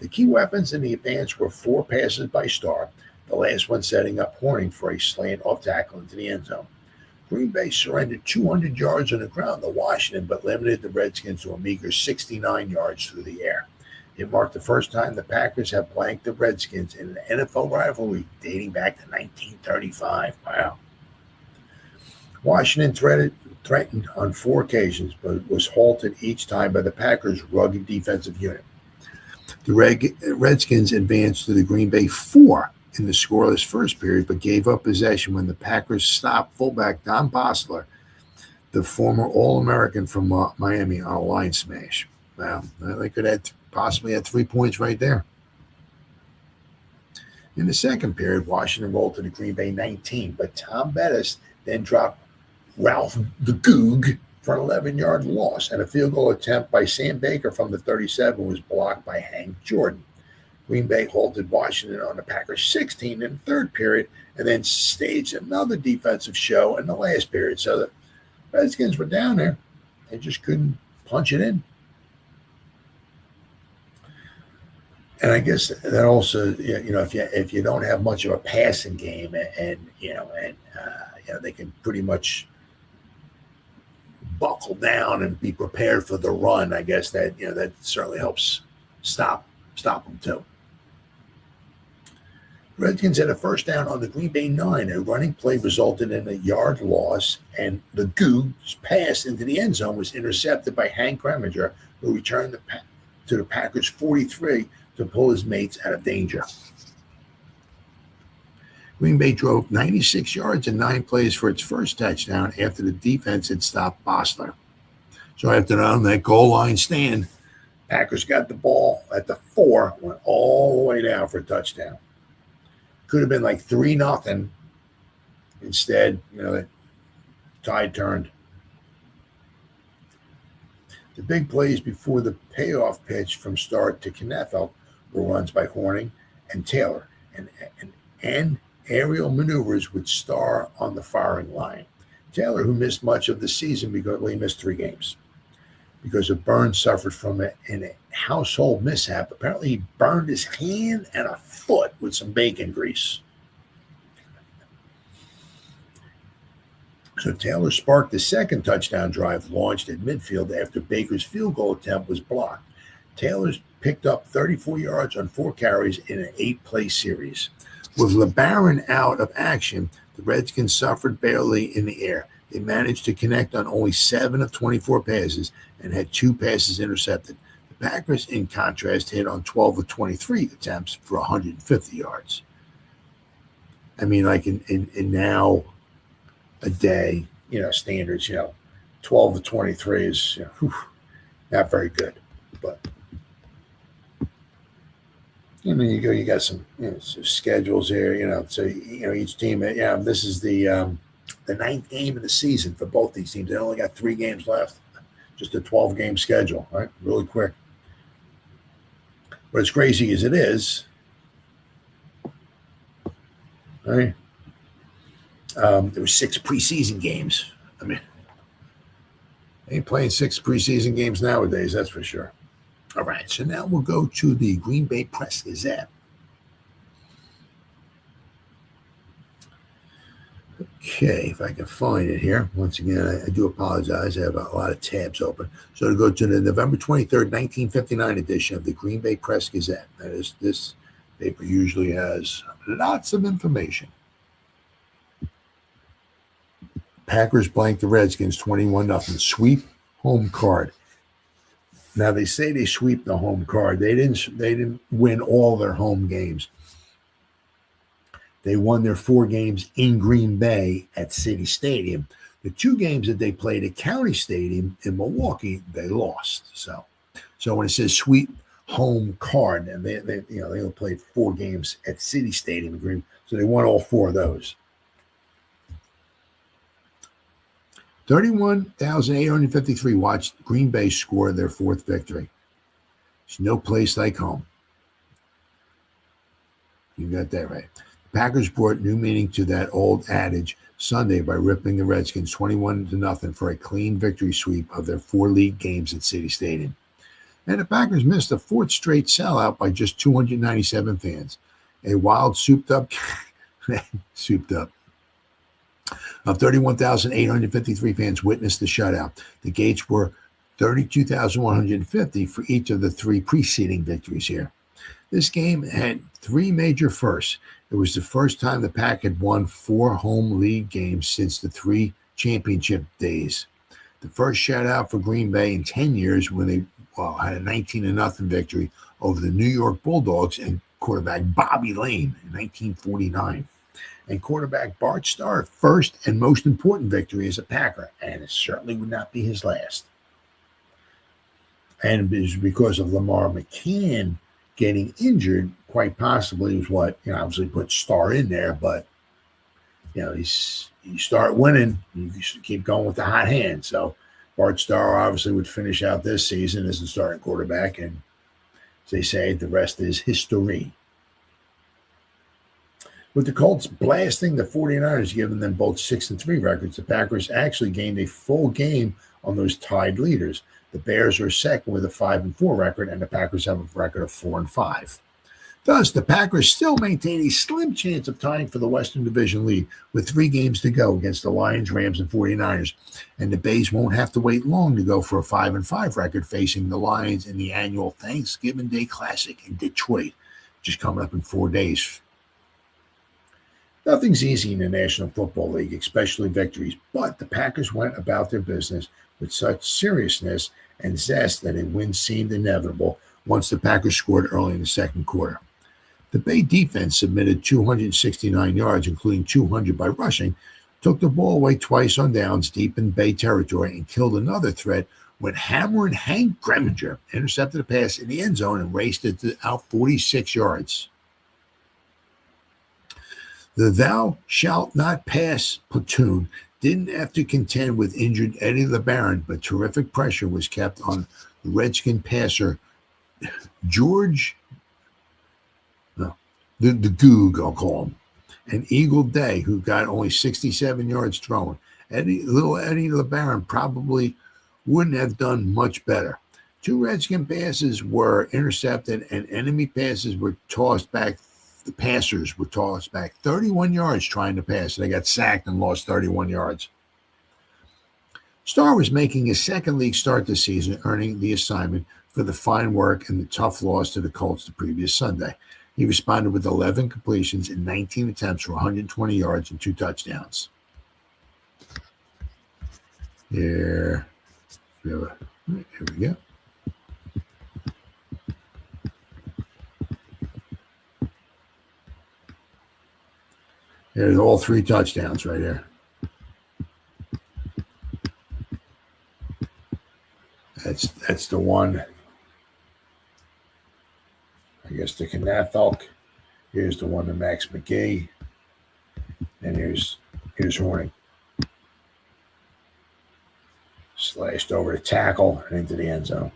The key weapons in the advance were 4 passes by Starr, the last one setting up Hornung for a slant off tackle into the end zone. Green Bay surrendered 200 yards on the ground to Washington, but limited the Redskins to a meager 69 yards through the air. It marked the first time the Packers have blanked the Redskins in an NFL rivalry dating back to 1935. Wow. Washington threatened on 4 occasions, but was halted each time by the Packers' rugged defensive unit. The Redskins advanced to the Green Bay 4 in the scoreless first period, but gave up possession when the Packers stopped fullback Don Bosler, the former All-American from Miami, on a line smash. Wow, they could have possibly had 3 points right there. In the second period, Washington rolled to the Green Bay 19, but Tom Bettis then dropped Ralph the Goog for an 11-yard loss, and a field goal attempt by Sam Baker from the 37 was blocked by Hank Jordan. Green Bay halted Washington on the Packers 16 in the third period and then staged another defensive show in the last period. So the Redskins were down there. They just couldn't punch it in. And I guess that also, if you don't have much of a passing game and they can pretty much buckle down and be prepared for the run, I guess that certainly helps stop them too. Redskins had a first down on the Green Bay 9. A running play resulted in a yard loss, and the Goog's pass into the end zone was intercepted by Hank Greminger, who returned to the Packers 43 to pull his mates out of danger. Green Bay drove 96 yards in 9 plays for its first touchdown after the defense had stopped Bosler. So after that goal line stand, Packers got the ball at the 4, went all the way down for a touchdown. Could have been like 3-0, Instead, the tide turned. The big plays before the payoff pitch from Stark to Knefeld were runs by Horning and Taylor, and aerial maneuvers with Starr on the firing line. Taylor, who missed much of the season because he missed 3 games because of burns suffered from a household mishap. Apparently, he burned his hand and a foot with some bacon grease. So Taylor sparked the second touchdown drive launched at midfield after Baker's field goal attempt was blocked. Taylor's picked up 34 yards on 4 carries in an 8-play series. With LeBaron out of action, the Redskins suffered barely in the air. They managed to connect on only 7 of 24 passes and had 2 passes intercepted. The Packers, in contrast, hit on 12 of 23 attempts for 150 yards. I mean, like in now a day, standards, 12 to 23 is not very good. But I mean, you got some, some schedules here, so each team, this is the 9th game of the season for both these teams. They only got 3 games left, just a 12-game schedule, right? Really quick. But as crazy as it is, right? There were 6 preseason games. I mean, they ain't playing 6 preseason games nowadays, that's for sure. All right, so now we'll go to the Green Bay Press-Gazette. Okay, if I can find it here. Once again, I do apologize. I have a lot of tabs open. So to go to the November 23rd, 1959 edition of the Green Bay Press-Gazette. That is, this paper usually has lots of information. Packers blank the Redskins 21-0. Sweep home card. Now they say they sweep the home card. They didn't win all their home games. They won their 4 games in Green Bay at City Stadium. The 2 games that they played at County Stadium in Milwaukee, they lost. So when it says sweep home card, and they only played 4 games at City Stadium in Green Bay, so they won all 4 of those. 31,853 watched Green Bay score their 4th victory. There's no place like home. You got that right. The Packers brought new meaning to that old adage Sunday by ripping the Redskins 21-0 for a clean victory sweep of their 4 league games at City Stadium. And the Packers missed a 4th straight sellout by just 297 fans. A wild souped up of 31,853 fans witnessed the shutout. The gates were 32,150 for each of the 3 preceding victories here. This game had 3 major firsts. It was the first time the Pack had won 4 home league games since the 3 championship days. The first shutout for Green Bay in 10 years when they had a 19-0 victory over the New York Bulldogs and quarterback Bobby Lane in 1949. And quarterback Bart Starr, first and most important victory as a Packer, and it certainly would not be his last. And it was because of Lamar McCann getting injured, quite possibly was what, obviously put Starr in there, but, you start winning, you keep going with the hot hand. So Bart Starr obviously would finish out this season as the starting quarterback, and as they say, the rest is history. With the Colts blasting the 49ers, giving them both 6-3 records, the Packers actually gained a full game on those tied leaders. The Bears are second with a 5-4 record, and the Packers have a record of 4-5. Thus, the Packers still maintain a slim chance of tying for the Western Division lead with 3 games to go against the Lions, Rams, and 49ers. And the Bays won't have to wait long to go for a 5-5 record facing the Lions in the annual Thanksgiving Day Classic in Detroit, which is coming up in 4 days. Nothing's easy in the National Football League, especially victories, but the Packers went about their business with such seriousness and zest that a win seemed inevitable once the Packers scored early in the second quarter. The Bay defense submitted 269 yards, including 200 by rushing, took the ball away twice on downs deep in Bay territory, and killed another threat when hammering Hank Greminger intercepted a pass in the end zone and raced it out 46 yards. The Thou Shalt Not Pass platoon didn't have to contend with injured Eddie LeBaron, but terrific pressure was kept on the Redskin passer George, no, the Goog, I'll call him, and Eagle Day, who got only 67 yards thrown. Little Eddie LeBaron probably wouldn't have done much better. 2 Redskin passes were intercepted, and enemy passes were tossed back. The passers were tossed back 31 yards trying to pass. They got sacked and lost 31 yards. Starr was making his second league start this season, earning the assignment for the fine work and the tough loss to the Colts the previous Sunday. He responded with 11 completions and 19 attempts for 120 yards and 2 touchdowns. Here we go. There's all 3 touchdowns right here. That's the one. I guess to Knathelk. Here's the one to Max McGee. And here's Horning. Slashed over the tackle and into the end zone.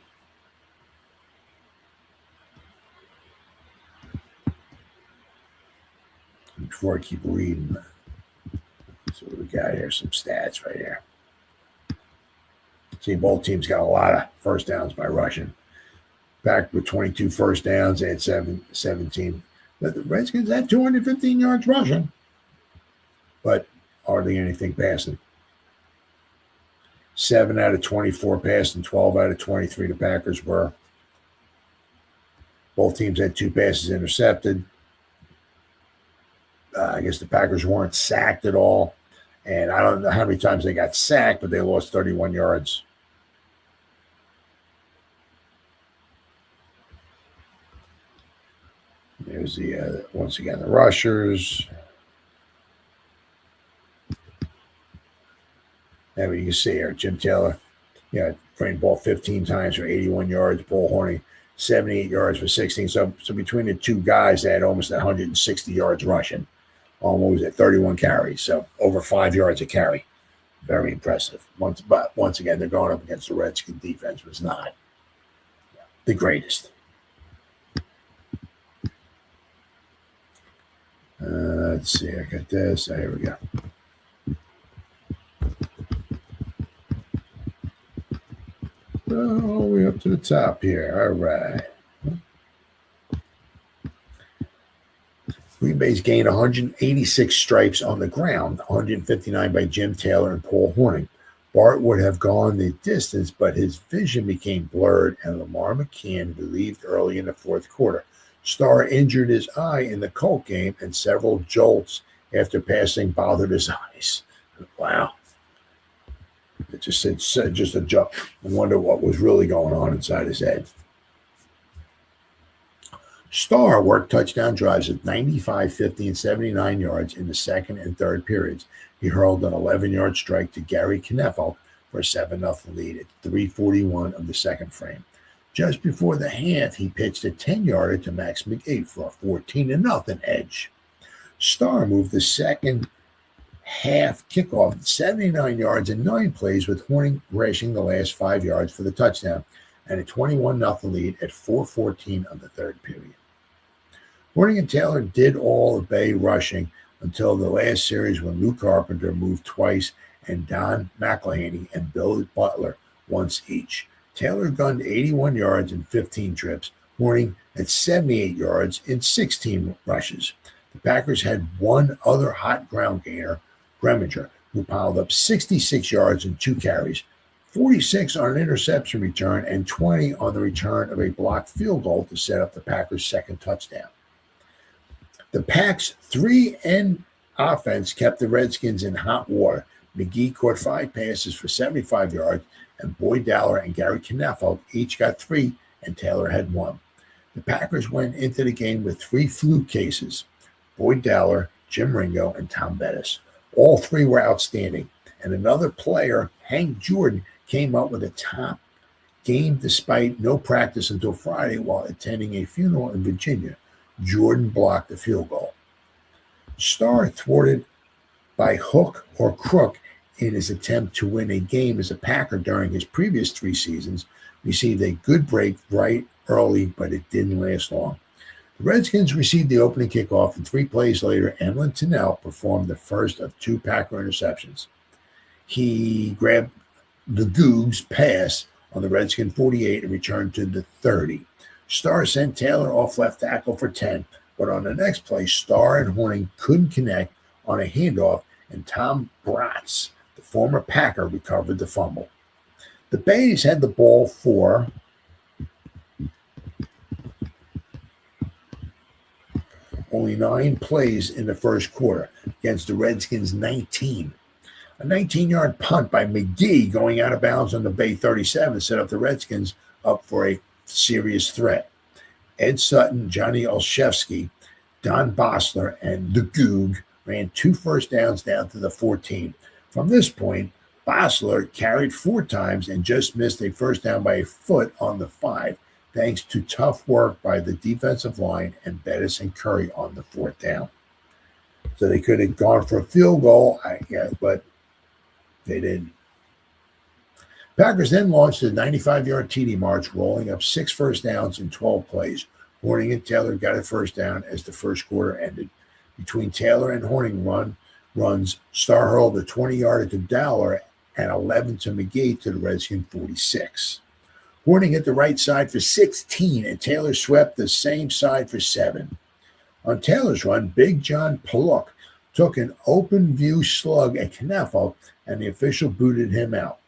Before I keep reading, so we got here some stats right here. See, both teams got a lot of first downs by rushing. Back with 22 first downs, they had 17. But the Redskins had 215 yards rushing, but hardly anything passing. 7 out of 24 passing, 12 out of 23 the Packers were. Both teams had 2 passes intercepted. I guess the Packers weren't sacked at all. And I don't know how many times they got sacked, but they lost 31 yards. There's the, once again, the rushers. And you can see here, Jim Taylor, ran ball 15 times for 81 yards. Paul Horney, 78 yards for 16. So between the 2 guys, they had almost 160 yards rushing. Almost at 31 carries, so over 5 yards a carry. Very impressive. But once again, they're going up against the Redskin defense, was not the greatest. Let's see, I got this. Here we go. All the way up to the top here. All right. Green Bay's gained 186 stripes on the ground, 159 by Jim Taylor and Paul Horning. Bart would have gone the distance, but his vision became blurred, and Lamar McCann relieved early in the 4th quarter. Starr injured his eye in the Colt game, and several jolts after passing bothered his eyes. Wow. It just said just a joke. I wonder what was really going on inside his head. Starr worked touchdown drives of 95, 50, and 79 yards in the 2nd and 3rd periods. He hurled an 11-yard strike to Gary Knefel for a 7-0 lead at 3:41 of the 2nd frame. Just before the half, he pitched a 10-yarder to Max McGee for a 14-0 edge. Starr moved the second half kickoff 79 yards in 9 plays, with Horning rushing the last 5 yards for the touchdown, and a 21-0 lead at 4:14 of the 3rd period. Horning and Taylor did all obey rushing until the last series, when Luke Carpenter moved twice and Don McElhaney and Bill Butler once each. Taylor gunned 81 yards in 15 trips, Horning at 78 yards in 16 rushes. The Packers had one other hot ground gainer, Greminger, who piled up 66 yards in 2 carries, 46 on an interception return, and 20 on the return of a blocked field goal to set up the Packers' 2nd touchdown. The Pack's 3-end offense kept the Redskins in hot water. McGee caught 5 passes for 75 yards, and Boyd Dowler and Gary Knefel each got 3, and Taylor had 1. The Packers went into the game with 3 fluke cases: Boyd Dowler, Jim Ringo, and Tom Bettis. All 3 were outstanding, and another player, Hank Jordan, came up with a top game despite no practice until Friday while attending a funeral in Virginia. Jordan blocked the field goal. Starr, thwarted by hook or crook in his attempt to win a game as a Packer during his previous 3 seasons, received a good break right early, but it didn't last long. The Redskins received the opening kickoff, and 3 plays later, Emlyn Tunnell performed the first of 2 Packer interceptions. He grabbed the Goog's pass on the Redskin 48 and returned to the 30. Starr sent Taylor off left tackle for 10, but on the next play, Starr and Horning couldn't connect on a handoff, and Tom Bratz, the former Packer, recovered the fumble. The Bays had the ball for only 9 plays in the first quarter against the Redskins' 19. A 19-yard punt by McGee going out of bounds on the Bay 37 set up the Redskins up for a serious threat. Ed Sutton, Johnny Olszewski, Don Bosler, and the Goog ran 2 first downs down to the 14. From this point, Bosler carried 4 times and just missed a first down by a foot on the 5, thanks to tough work by the defensive line and Bettis and Curry on the 4th down. So they could have gone for a field goal, but they didn't. Packers then launched a 95-yard TD march, rolling up 6 first downs in 12 plays. Horning and Taylor got a first down as the first quarter ended. Between Taylor and Horning runs, Starr hurled a 20-yarder to Dowler and 11 to McGee to the Redskin 46. Horning hit the right side for 16, and Taylor swept the same side for 7. On Taylor's run, Big John Paluk took an open view slug at Knafel, and the official booted him out.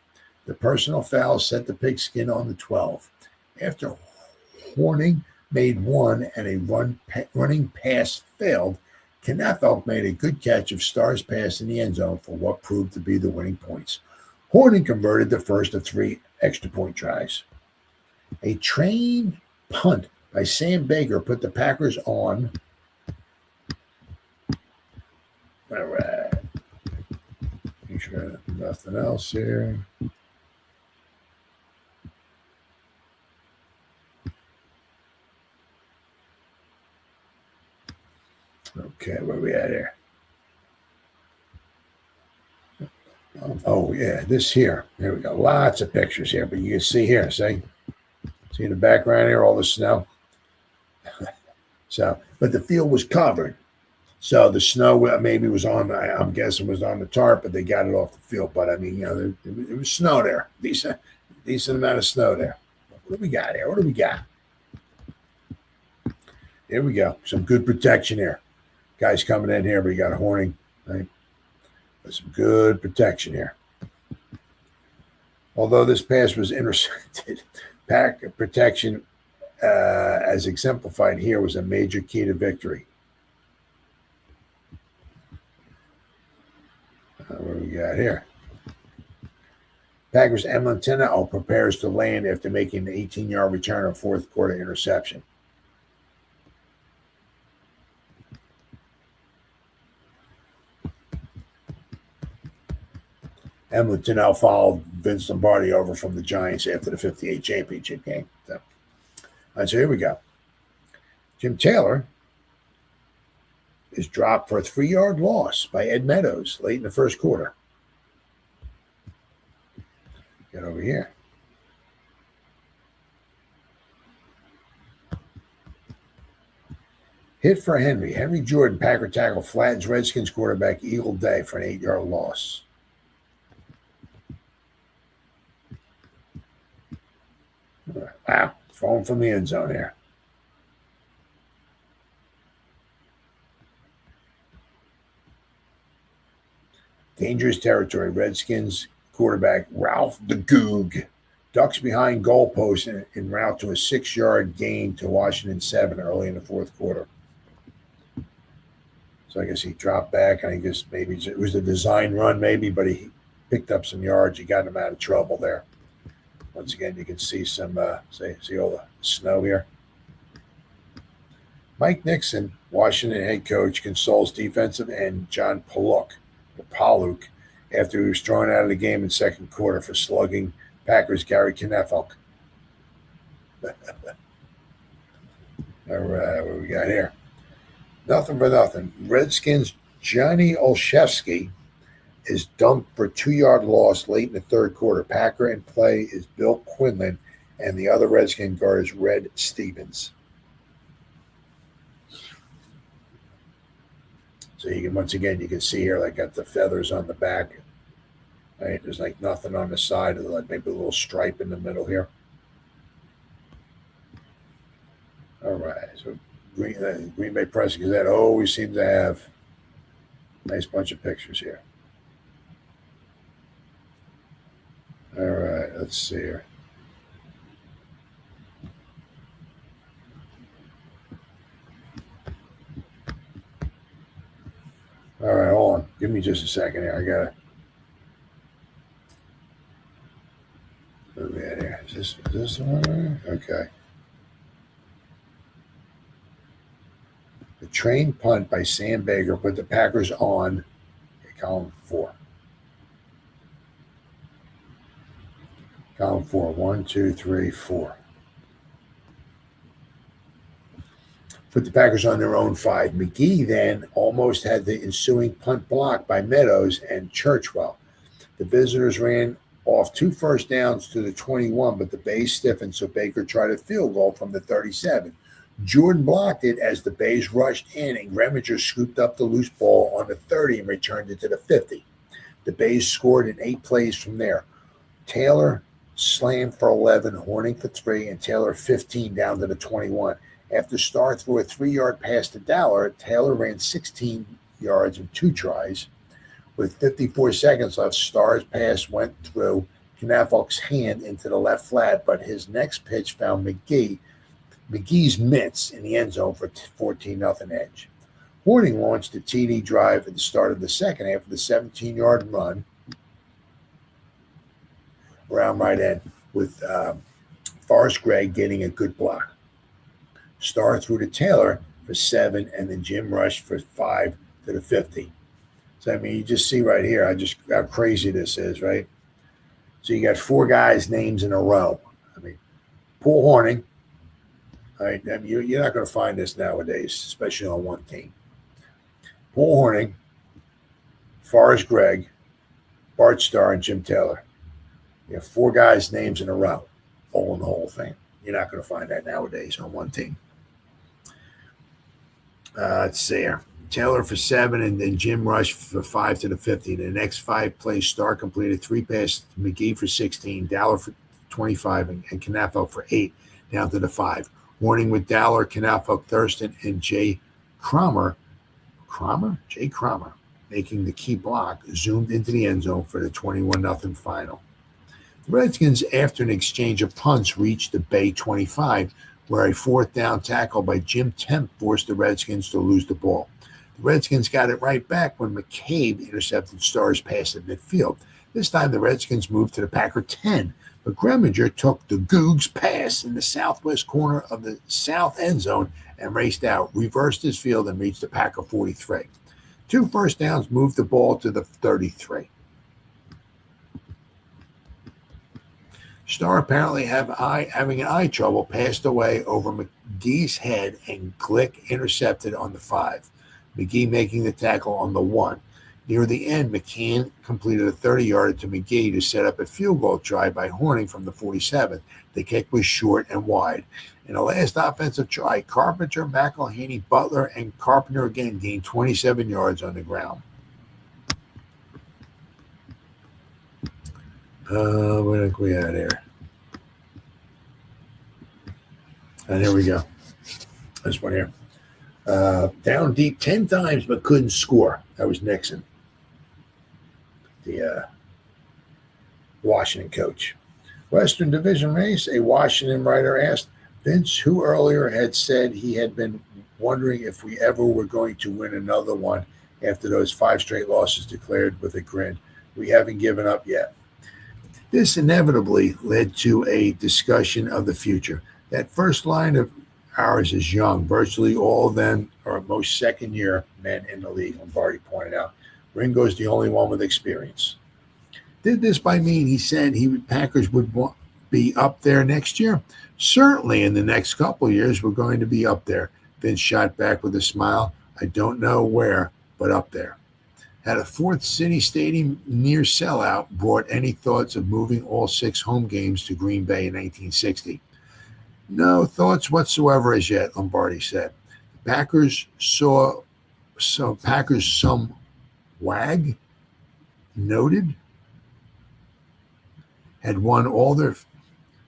The personal foul set the pigskin on the 12. After Horning made one and a running pass failed, Knafel made a good catch of Starr's pass in the end zone for what proved to be the winning points. Horning converted the first of 3 extra point tries. A trained punt by Sam Baker put the Packers on. All right. Make sure nothing else here. Okay, where are we at here? Oh, yeah, this here. There we go. Lots of pictures here, but you can see here, see in the background here, all the snow. But the field was covered. So the snow maybe was on, I'm guessing was on the tarp, but they got it off the field. But I mean, there was snow there. Decent amount of snow there. What do we got here? What do we got? Here we go. Some good protection here. Guys coming in here, but you got a Horning, right? There's some good protection here. Although this pass was intercepted, pack protection, as exemplified here, was a major key to victory. What do we got here? Packers Emlyn Tunnell prepares to land after making the 18-yard return on 4th quarter interception. Emlyn Tunnell followed Vince Lombardi over from the Giants after the 58 championship game. So here we go. Jim Taylor is dropped for a 3-yard loss by Ed Meadows late in the first quarter. Get over here. Hit for Henry. Henry Jordan, Packer tackle, flattens Redskins quarterback Eagle Day for an 8-yard loss. Wow, throwing from the end zone here. Dangerous territory. Redskins quarterback Ralph the Goog ducks behind goalposts en route to a 6-yard gain to Washington 7 early in the 4th quarter. So I guess he dropped back, and I guess maybe it was a design run, maybe, but he picked up some yards. He got him out of trouble there. Once again, you can see some, see all the snow here. Mike Nixon, Washington head coach, consoles defensive end John Paluk, after he was thrown out of the game in 2nd quarter for slugging Packers Gary Knafel. All right, what do we got here? Nothing for nothing. Redskins Johnny Olszewski is dumped for a 2-yard loss late in the third quarter. Packer in play is Bill Quinlan, and the other Redskin guard is Red Stevens. So you can, once again, you can see here, like, got the feathers on the back. Right? There's like nothing on the side, like maybe a little stripe in the middle here. All right, so Green Bay Press Gazette always seems to have a nice bunch of pictures here. All right, let's see here. All right, hold on. Give me just a second here. I gotta. What are we at here? Is this the one? Okay. The train punt by Sam Baker put the Packers on column 4. Column 4. 1, 2, 3, 4. Put the Packers on their own 5. McGee then almost had the ensuing punt blocked by Meadows and Churchwell. The visitors ran off 2 first downs to the 21, but the Bays stiffened, so Baker tried a field goal from the 37. Jordan blocked it as the Bays rushed in, and Greminger scooped up the loose ball on the 30 and returned it to the 50. The Bays scored in 8 plays from there. Taylor slammed for 11, Horning for 3, and Taylor 15 down to the 21. After Starr threw a 3-yard pass to Dowler, Taylor ran 16 yards in 2 tries. With 54 seconds left, Starr's pass went through Knaffel's hand into the left flat, but his next pitch found McGee's mitts in the end zone for 14-0 edge. Horning launched a TD drive at the start of the second half with a 17-yard run around right end, with Forrest Gregg getting a good block. Starr threw to Taylor for 7, and then Jim rushed for 5 to the 50. So, I mean, you just see right here how crazy this is, right? So you got 4 guys' names in a row. I mean, Paul Horning. Right? I mean, you're not going to find this nowadays, especially on one team. Paul Horning, Forrest Gregg, Bart Starr, and Jim Taylor. You have 4 guys' names in a row, all in the whole thing. You're not going to find that nowadays on one team. Let's see here. Taylor for 7, and then Jim Rush for 5 to the 50. The next 5 plays, Starr completed 3 passes to McGee for 16, Dowler for 25, and Knafel for 8, down to the 5. Horning with Dowler, Knafel, Thurston, and Jay Cromer, making the key block, zoomed into the end zone for the 21-0 final. The Redskins, after an exchange of punts, reached the Bay 25, where a 4th down tackle by Jim Temp forced the Redskins to lose the ball. The Redskins got it right back when McCabe intercepted Starr's pass at midfield. This time the Redskins moved to the Packer 10, but Greminger took the Goog's pass in the southwest corner of the south end zone and raced out, reversed his field, and reached the Packer 43. 2 first downs moved the ball to the 33. Starr, apparently having an eye trouble, passed away over McGee's head, and Glick intercepted on the 5. McGee making the tackle on the 1. Near the end, McCann completed a 30-yarder to McGee to set up a field goal try by Horning from the 47. The kick was short and wide. In the last offensive try, Carpenter, McElhaney, Butler, and Carpenter again gained 27 yards on the ground. What are we at here? And here we go. This one here. Down deep 10 times, but couldn't score. That was Nixon, the Washington coach. Western Division race, a Washington writer asked Vince, who earlier had said he had been wondering if we ever were going to win another one after those 5 straight losses, declared with a grin, "We haven't given up yet." This inevitably led to a discussion of the future. That first line of ours is young. Virtually all of them are most second-year men in the league, Lombardi pointed out. Ringo's the only one with experience. Did this by mean he said Packers would be up there next year? Certainly in the next couple of years, we're going to be up there. Vince shot back with a smile. I don't know where, but up there. Had a fourth city stadium near sellout brought any thoughts of moving all 6 home games to Green Bay in 1960? No thoughts whatsoever as yet, Lombardi said. The Packers saw some wag noted had won all their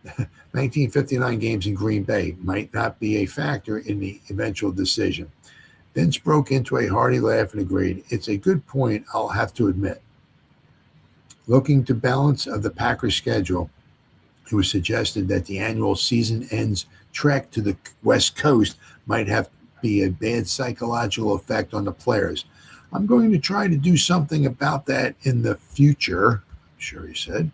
1959 games in Green Bay might not be a factor in the eventual decision. Vince broke into a hearty laugh and agreed, "It's a good point, I'll have to admit." Looking to balance of the Packers' schedule, it was suggested that the annual season ends trek to the West Coast might have be a bad psychological effect on the players. "I'm going to try to do something about that in the future," I'm sure he said.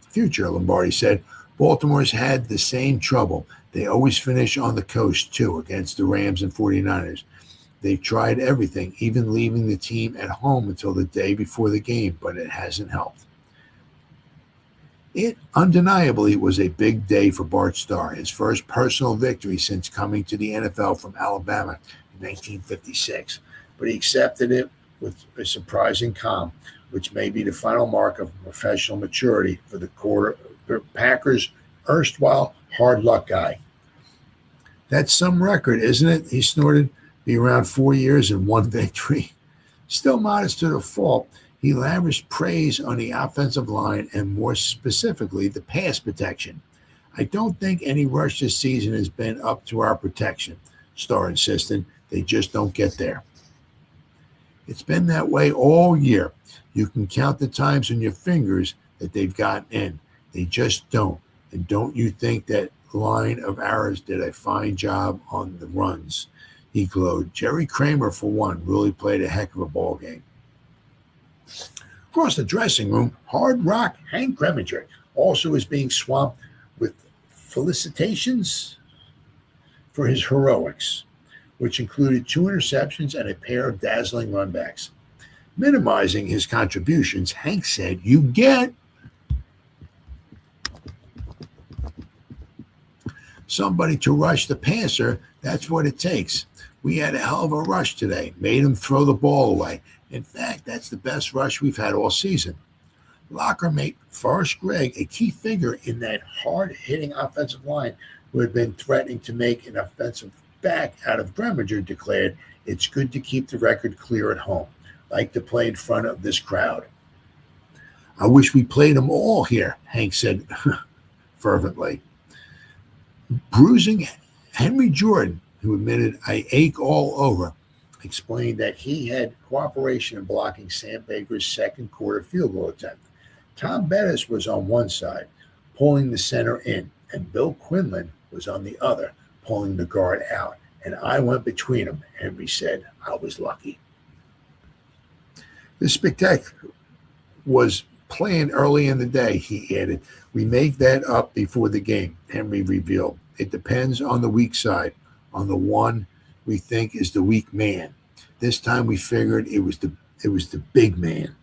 Future, Lombardi said. Baltimore's had the same trouble. They always finish on the coast, too, against the Rams and 49ers. They've tried everything, even leaving the team at home until the day before the game, but it hasn't helped. It undeniably was a big day for Bart Starr, his first personal victory since coming to the NFL from Alabama in 1956. But he accepted it with a surprising calm, which may be the final mark of professional maturity for the Packers' erstwhile hard luck guy. "That's some record, isn't it?" he snorted. "Be around 4 years and 1 victory." Still modest to the fault, he lavished praise on the offensive line and more specifically the pass protection. "I don't think any rush this season has been up to our protection," Starr insisted. "They just don't get there." "It's been that way all year. You can count the times on your fingers that they've gotten in. They just don't. And don't you think that line of ours did a fine job on the runs?" He glowed. "Jerry Kramer, for one, really played a heck of a ball game." Across the dressing room, Hard Rock Hank Greminger also is being swamped with felicitations for his heroics, which included 2 interceptions and a pair of dazzling runbacks. Minimizing his contributions, Hank said, "You get somebody to rush the passer. That's what it takes. We had a hell of a rush today, made him throw the ball away. In fact, that's the best rush we've had all season." Locker mate Forrest Gregg, a key figure in that hard-hitting offensive line who had been threatening to make an offensive back out of Greminger, declared, "It's good to keep the record clear at home. Like to play in front of this crowd." "I wish we played them all here," Hank said fervently. Bruising Henry Jordan, who admitted, "I ache all over," explained that he had cooperation in blocking Sam Baker's second quarter field goal attempt. Tom Bettis was on one side, pulling the center in, and Bill Quinlan was on the other, pulling the guard out. "And I went between them," Henry said. "I was lucky." "The spectacular was planned early in the day," he added. "We make that up before the game," Henry revealed. "It depends on the weak side, on the one we think is the weak man. This time we figured it was the big man."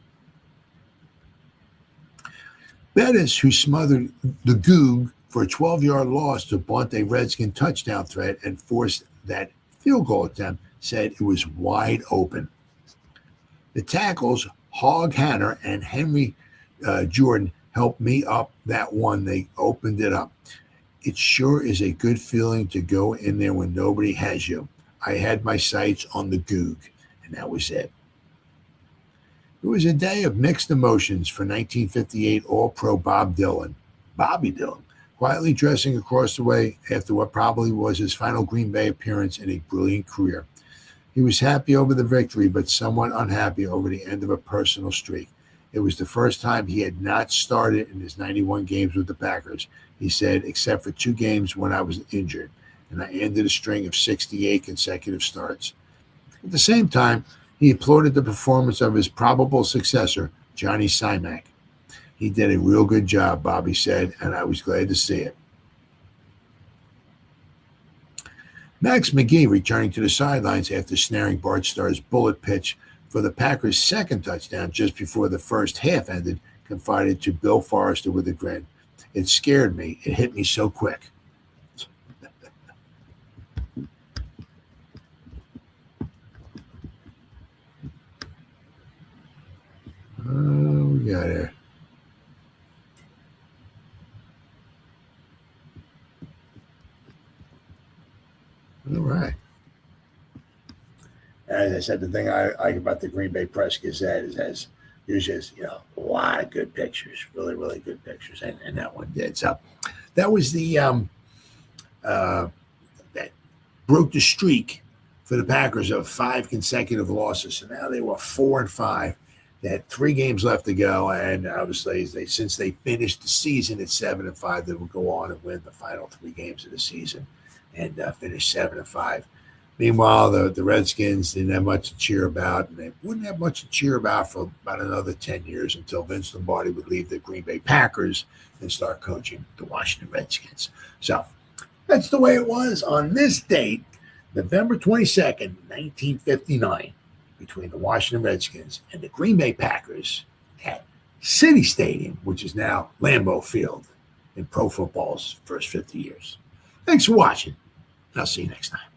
Bettis, who smothered the Goog for a 12-yard loss to blunt a Redskin touchdown threat and forced that field goal attempt, said it was wide open. The tackles, Hog Hanner and Henry Jordan, helped me up that one. They opened it up. It sure is a good feeling to go in there when nobody has you. I had my sights on the Goog, and that was it. It was a day of mixed emotions for 1958 All-Pro Bobby Dillon, quietly dressing across the way after what probably was his final Green Bay appearance in a brilliant career. He was happy over the victory, but somewhat unhappy over the end of a personal streak. It was the first time he had not started in his 91 games with the Packers. He said, "Except for 2 games when I was injured, and I ended a string of 68 consecutive starts." At the same time, he applauded the performance of his probable successor, Johnny Simak. "He did a real good job," Bobby said, "and I was glad to see it." Max McGee, returning to the sidelines after snaring Bart Starr's bullet pitch for the Packers' second touchdown just before the first half ended, confided to Bill Forrester with a grin, "It scared me. It hit me so quick." All right. As I said, the thing I like about the Green Bay Press Gazette is as there's just a lot of good pictures, really, really good pictures, and that one did. So that was the that broke the streak for the Packers of 5 consecutive losses. So now they were 4-5. They had 3 games left to go, and obviously, since they finished the season at 7-5, they would go on and win the final 3 games of the season and finish 7-5. Meanwhile, the Redskins didn't have much to cheer about, and they wouldn't have much to cheer about for about another 10 years until Vince Lombardi would leave the Green Bay Packers and start coaching the Washington Redskins. So that's the way it was on this date, November 22nd, 1959, between the Washington Redskins and the Green Bay Packers at City Stadium, which is now Lambeau Field in pro football's first 50 years. Thanks for watching, and I'll see you next time.